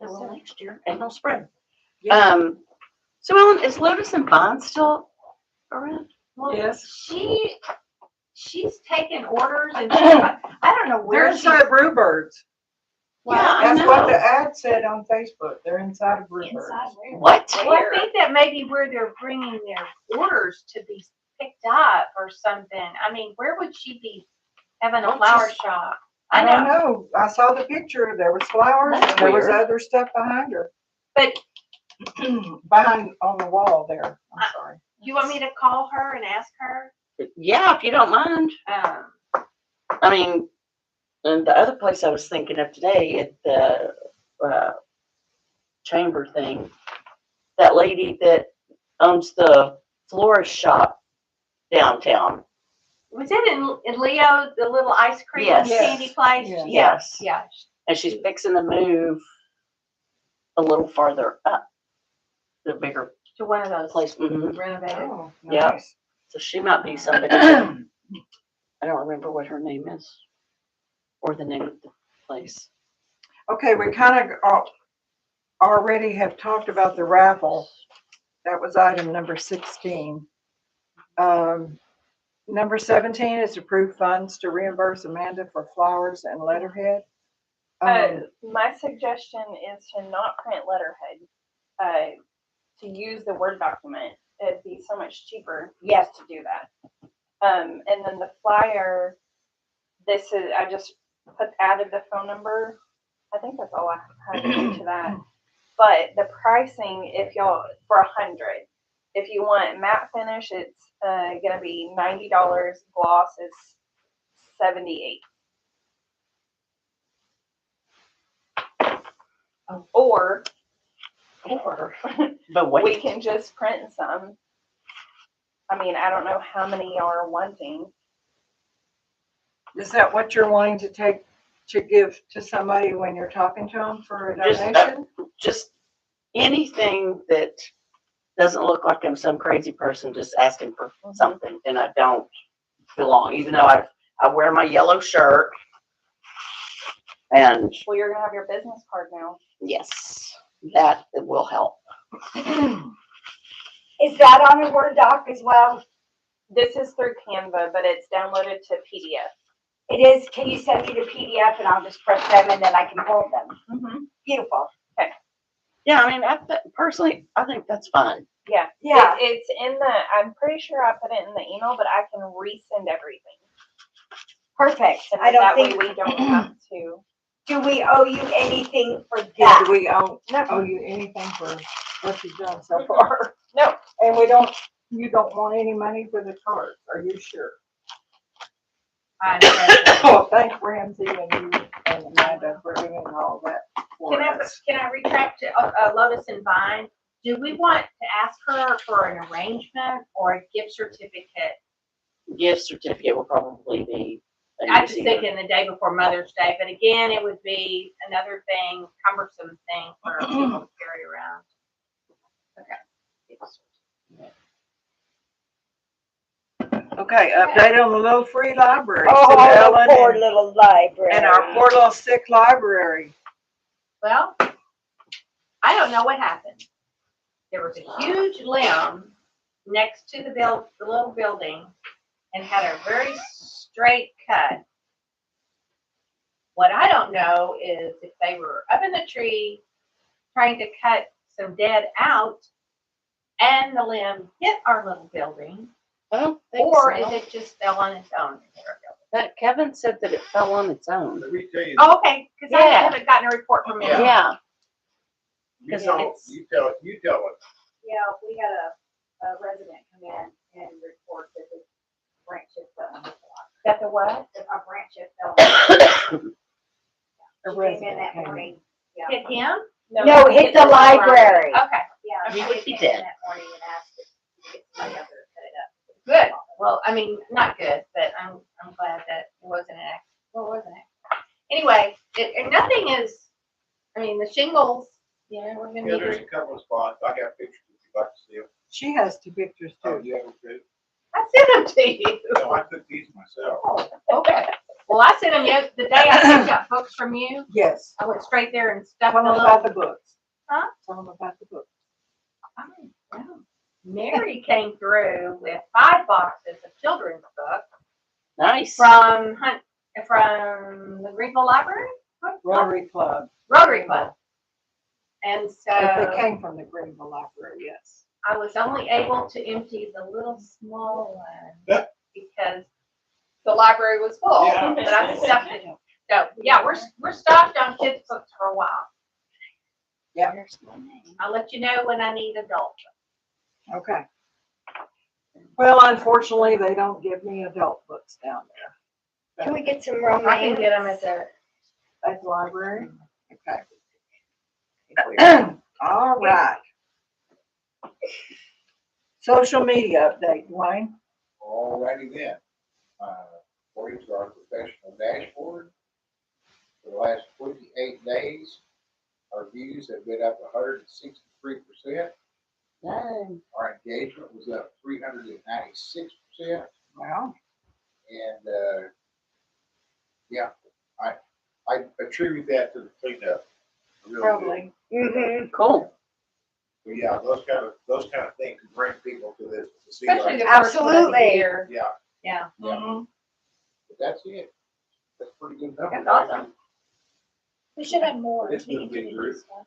They will next year and they'll spread. Yeah. So Ellen, is Lotus and Bond still around? Well, Yes. she's taking orders and I don't know They're where she. inside Brewbirds. Yeah, I That's what the know. ad said on Facebook. They're inside of Brewbirds. Inside where? What? Well, I think that may be where they're bringing their orders to be picked up or something. I mean, where would she be having a Well, flower she's- shop? I don't know. I saw the picture. There was flowers That's and there was weird. other stuff behind her. But Behind on the wall there. I'm sorry. you want me to call her and ask her? Yeah, if you don't mind. I mean, and the other place I was thinking of today at the chamber thing, that lady that owns the florist shop downtown. Was it in Leo, the little ice cream Yes. candy place? Yes. Yes. Yeah. And she's fixing to move a little farther up, the bigger To one of those place. Mhm. renovated. Oh, Yeah. nice. So she might be somebody. that- I don't remember what her name is or the name of the place. Okay, we kind of, already have talked about the raffle. That was item number 16. Number 17 is approve funds to reimburse Amanda for flowers and letterhead. My suggestion is to not print letterhead, to use the Word document. It'd be so much cheaper. Yes. To do that. And then the flyer, I just added the phone number. I think that's all I had to do to that. But the pricing, if y'all, for 100, if you want matte finish, it's gonna be $90. Gloss is $78. Or But we wait, can just print some. I mean, I don't know how many y'all are wanting. Is that what you're wanting to take to give to somebody when you're talking to them for a Just, donation? just anything that doesn't look like I'm some crazy person just asking for something and I don't belong, even though I wear my yellow shirt. And Well, you're gonna have your business card now. yes, that will help. Is that on a Word doc as well? This is through Canva, but it's downloaded to PDF. It is. Can you send me the PDF and I'll just press them and then I can hold them? Beautiful. Yeah, I mean, personally, I think that's fine. Yeah. Yeah. It's in I'm pretty sure I put it in the email, but I can resend everything. Perfect. And I don't that think. way we don't have to. Do we owe you anything for Yeah, that? do we owe you anything for what you've done so far? No. And you don't want any money for the cards, are you sure? Oh, thanks Ramsey and you and Amanda for doing all that for us. Can I retract to Lotus and Vine? Do we want to ask her for an arrangement or a gift certificate? Gift certificate will probably be. I was thinking the day before Mother's Day, but again, it would be another thing, cumbersome thing for people to carry around. Okay, update on the little free library. So Oh, Ellen the poor and- little library. And our poor little sick library. Well, I don't know what happened. There was a huge limb next to the little building and had a very straight cut. What I don't know is if they were up in the tree trying to cut some dead out and the limb hit our little building, or is it just fell on its own? That Kevin said that it fell on its own. Let me tell you. Oh, okay, because I Yeah. haven't gotten a report from him. Yeah. You tell it. Yeah, we had a resident come in and report that the branch had fell on the block. That the what? That a branch had fell on the block. A She came in resident that came in. morning. Yeah, Hit him? No, hit the library. Okay, yeah. He she would be came in dead. that morning and asked if we could get somebody out there to cut it up. good. Well, I mean, not good, but I'm glad that it wasn't an accident. Well, it wasn't an accident. Anyway, nothing is, I mean, the shingles, we're gonna Yeah, need there's to, a couple of spots. I got pictures if you'd like to see them. She has 2 pictures Oh, too. you have them too? I sent them to you. No, I took these myself. Oh, okay. Well, I sent them the day I picked up books from you. Yes. I went straight there and stuck Tell the them little. about the books. Huh? Tell them about the books. Oh, wow. Mary came through with 5 boxes of children's books Nice. from the Greenville Library? Rotary Club. Rotary Club. And If they so came from the Greenville Library, yes. I was only able to empty the little small one because the library was full. Yeah. But I stuffed it. So yeah, we're stocked on kids' books for a while. Where's my name? I'll let you know when I need adult. Okay. Well, unfortunately, they don't give me adult books down there. Can we get some I can romance? get them at the. At the library? Okay. All right. Social media update, Dwayne. Alrighty then. According to our professional dashboard, for the last 28 days, our views have been up 163%. Dang. Our engagement was up 396%. Wow. And, yeah, I attribute that to the cleanup. I really do. Probably. Mm-hmm. Cool. But yeah, those kind of things bring people to this, to see Especially like, the first one of the Absolutely. year. yeah, Yeah. yeah, Mhm. but that's it. That's pretty good number. That's awesome. We should have more. It's We gonna need be to do great. stuff.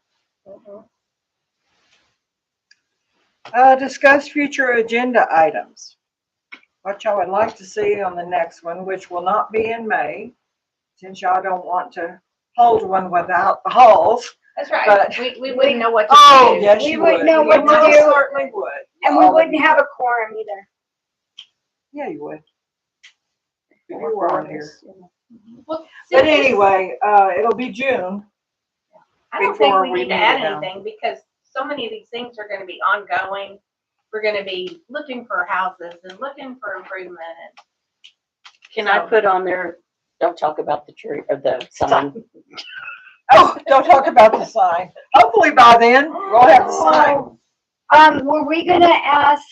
Discuss future agenda items. What y'all would like to see on the next one, which will not be in May, since y'all don't want to hold one without the halls. That's right. But- We wouldn't know what to Oh, do. yes, We you wouldn't would. know You what to most do. certainly would. And we All of wouldn't you. have a quorum either. Yeah, you would. If you were on here. Well, But see, anyway, it'll be June. I don't think before we we need to meet add again. anything because so many of these things are gonna be ongoing. We're gonna be looking for houses and looking for improvement and Can I put on there, don't talk about the tree or the sign? Oh, don't talk about the sign. Hopefully by then, we'll have the sign. Were we gonna ask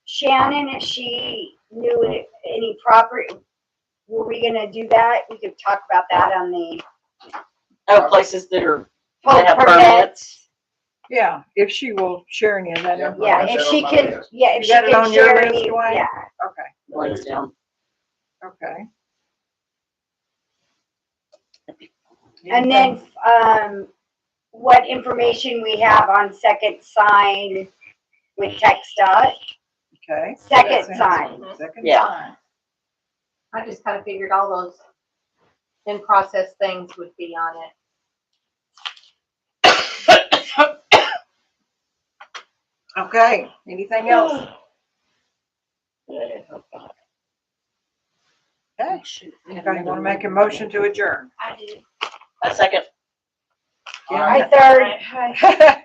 Shannon if she knew any property? Were we gonna do that? We could talk about that on the Oh, places that are, full that have permits. permits. Yeah, if she will share any of that Yeah. information. Yeah, if she can, yeah, if You she got it can on your share list, any, Dwayne? yeah. Okay, Links down. okay. And then, what information we have on second sign with text dot, Okay. second That sounds sign. good. Second Yeah. sign. I just kind of figured all those in process things would be on it. Okay, anything else? Okay, anybody want to make a motion to adjourn? I do. A second. I third.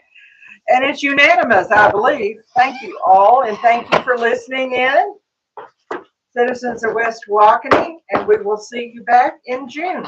And it's unanimous, I believe. Thank you all, and thank you for listening in. Citizens of West Tawakoni, and we will see you back in June.